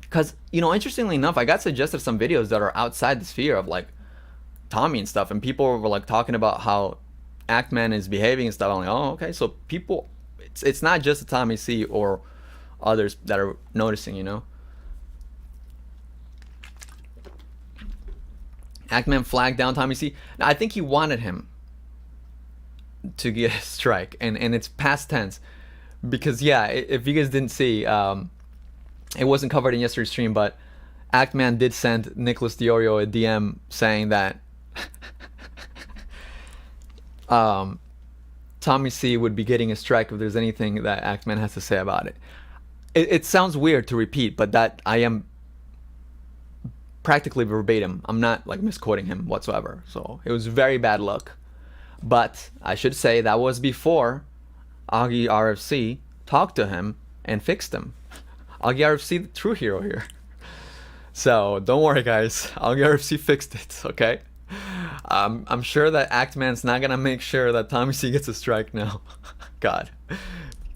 Because, you know, interestingly enough, I got suggested some videos that are outside the sphere of like Tommy and stuff, and people were like talking about how Ackman is behaving and stuff. I'm like, oh, okay. So people, it's not just the Tommy C or others that are noticing, you know. Ackman flagged down Tommy C. Now, I think he wanted him to get a strike, and it's past tense, because yeah, if you guys didn't see, it wasn't covered in yesterday's stream, but Ackman did send Nicholas Diorio a DM saying that Tommy C would be getting a strike if there's anything that Ackman has to say about it. It sounds weird to repeat, but that I am practically verbatim. I'm not like misquoting him whatsoever. So it was very bad luck. But I should say that was before Augie RFC talked to him and fixed him. Augie RFC, the true hero here. So don't worry, guys. Augie RFC fixed it, okay? I'm sure that Ackman's not gonna make sure that Tommy C gets a strike now. God,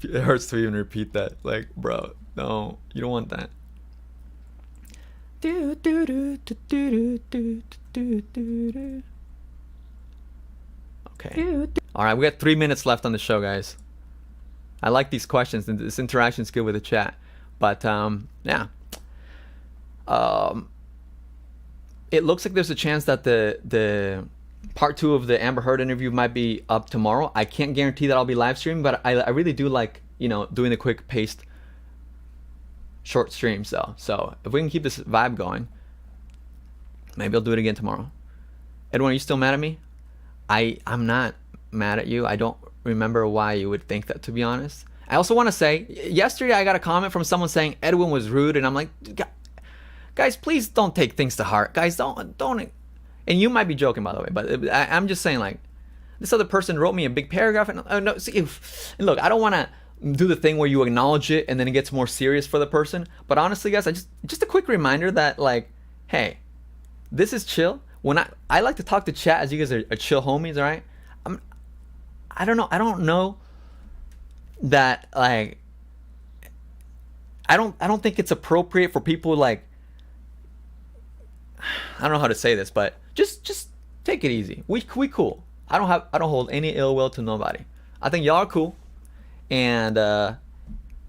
it hurts to even repeat that. Like, bro, no, you don't want that. Okay. All right, we got 3 minutes left on the show, guys. I like these questions, and this interaction is good with the chat. But yeah, it looks like there's a chance that the part 2 of the Amber Heard interview might be up tomorrow. I can't guarantee that I'll be live streaming, but I really do like, you know, doing the quick paced short streams though. So if we can keep this vibe going, maybe I'll do it again tomorrow. Edwin, are you still mad at me? I'm not mad at you. I don't remember why you would think that, to be honest. I also want to say, yesterday I got a comment from someone saying Edwin was rude, and I'm like, guys, please don't take things to heart. Guys, don't. And you might be joking, by the way, but I'm just saying, like, this other person wrote me a big paragraph, and no, see, and look, I don't want to do the thing where you acknowledge it and then it gets more serious for the person. But honestly, guys, just a quick reminder that, like, hey, this is chill. When I like to talk to chat as you guys are chill homies, all right? I don't know that, like, I don't think it's appropriate for people, like, I don't know how to say this, but just take it easy. We cool. I don't hold any ill will to nobody. I think y'all are cool, and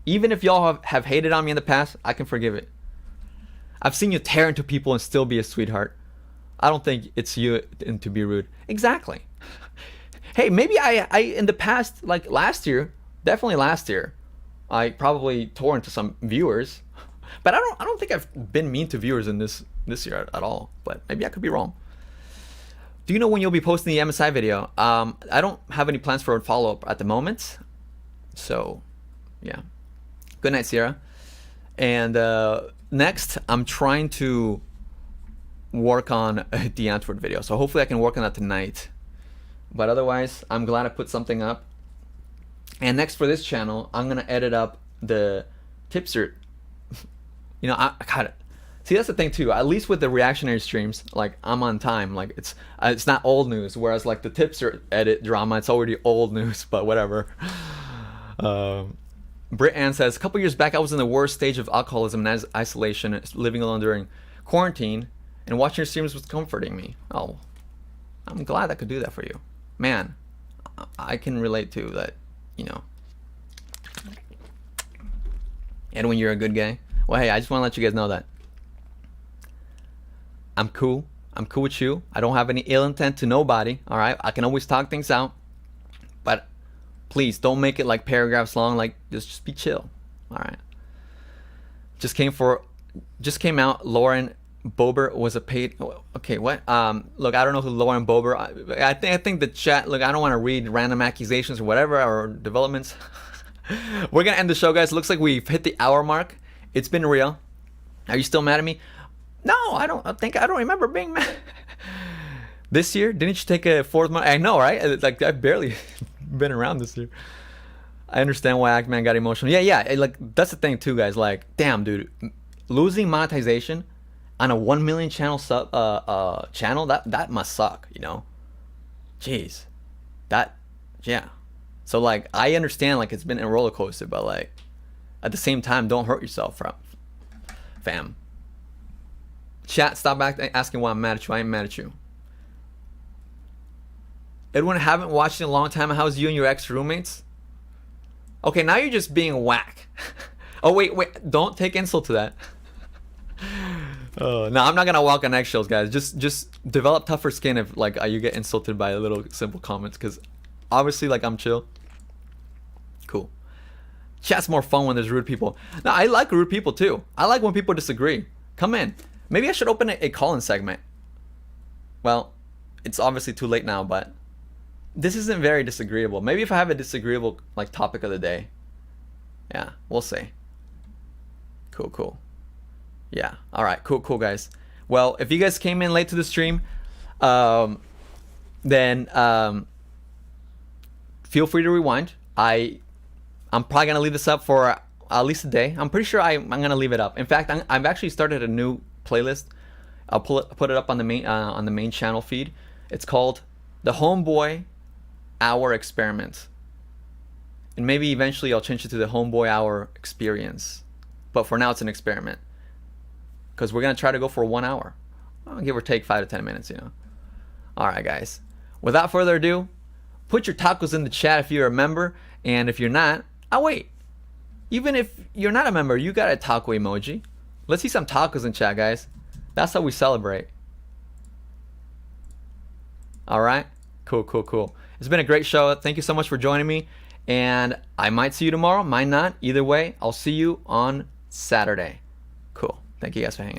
even if y'all have hated on me in the past, I can forgive it. I've seen you tear into people and still be a sweetheart. I don't think it's you and to be rude. Exactly. Hey, maybe I in the past, like last year, definitely last year, I probably tore into some viewers, but I don't think I've been mean to viewers in this year at all. But maybe I could be wrong. Do you know when you'll be posting the MSI video? I don't have any plans for a follow-up at the moment. So, yeah. Good night, Sierra. And next, I'm trying to work on the Antwoord video. So hopefully I can work on that tonight. But otherwise, I'm glad I put something up. And next for this channel, I'm gonna edit up the tipster. You know, I got it. See, that's the thing too. At least with the reactionary streams, like I'm on time. Like it's not old news. Whereas like the tipster edit drama, it's already old news. But whatever. Britt Ann says, a couple years back, I was in the worst stage of alcoholism and isolation, living alone during quarantine, and watching your streams was comforting me. Oh, I'm glad I could do that for you, man. I can relate to that. You know, Edwin, you're a good guy. Well, hey, I just want to let you guys know that I'm cool. I'm cool with you. I don't have any ill intent to nobody. All right, I can always talk things out, but please don't make it like paragraphs long. Like just be chill. All right. Just came out. Lauren Bober was a paid. Okay, what? Look, I don't know who Lauren Bober. I think the chat. Look, I don't want to read random accusations or whatever or developments. We're gonna end the show, guys. Looks like we've hit the hour mark. It's been real. Are you still mad at me? No, I don't remember being mad. This year, didn't you take a 4th month? I know, right? Like I've barely been around this year. I understand why Actman got emotional. Yeah. Like that's the thing too, guys. Like, damn, dude, losing monetization on a 1 million channel channel, that must suck, you know. Jeez, yeah. So like I understand like it's been a roller coaster, but like at the same time, don't hurt yourself, fam. Chat, stop asking why I'm mad at you. I ain't mad at you. Edwin, haven't watched in a long time. How's you and your ex-roommates? Okay, now you're just being whack. Oh wait, don't take insult to that. No, I'm not gonna walk on eggshells, guys. Just develop tougher skin if like you get insulted by little simple comments, because obviously like I'm chill. Cool. Chat's more fun when there's rude people. No, I like rude people too. I like when people disagree. Come in. Maybe I should open a call-in segment. Well, it's obviously too late now, but this isn't very disagreeable. Maybe if I have a disagreeable like topic of the day. Yeah, we'll see. Cool. Yeah. All right. Cool, guys. Well, if you guys came in late to the stream, then feel free to rewind. I'm probably gonna leave this up for at least a day. I'm pretty sure I'm gonna leave it up. In fact, I've actually started a new playlist. I'll put it up on the main channel feed. It's called the Homeboy Hour Experiment, and maybe eventually I'll change it to the Homeboy Hour Experience. But for now, it's an experiment, because we're gonna try to go for 1 hour, give or take 5 to 10 minutes, you know. All right, guys. Without further ado, put your tacos in the chat if you're a member, and if you're not, I'll wait. Even if you're not a member, you got a taco emoji. Let's see some tacos in chat, guys. That's how we celebrate. All right. Cool. It's been a great show. Thank you so much for joining me, and I might see you tomorrow, might not. Either way, I'll see you on Saturday. Cool. Thank you guys for hanging out.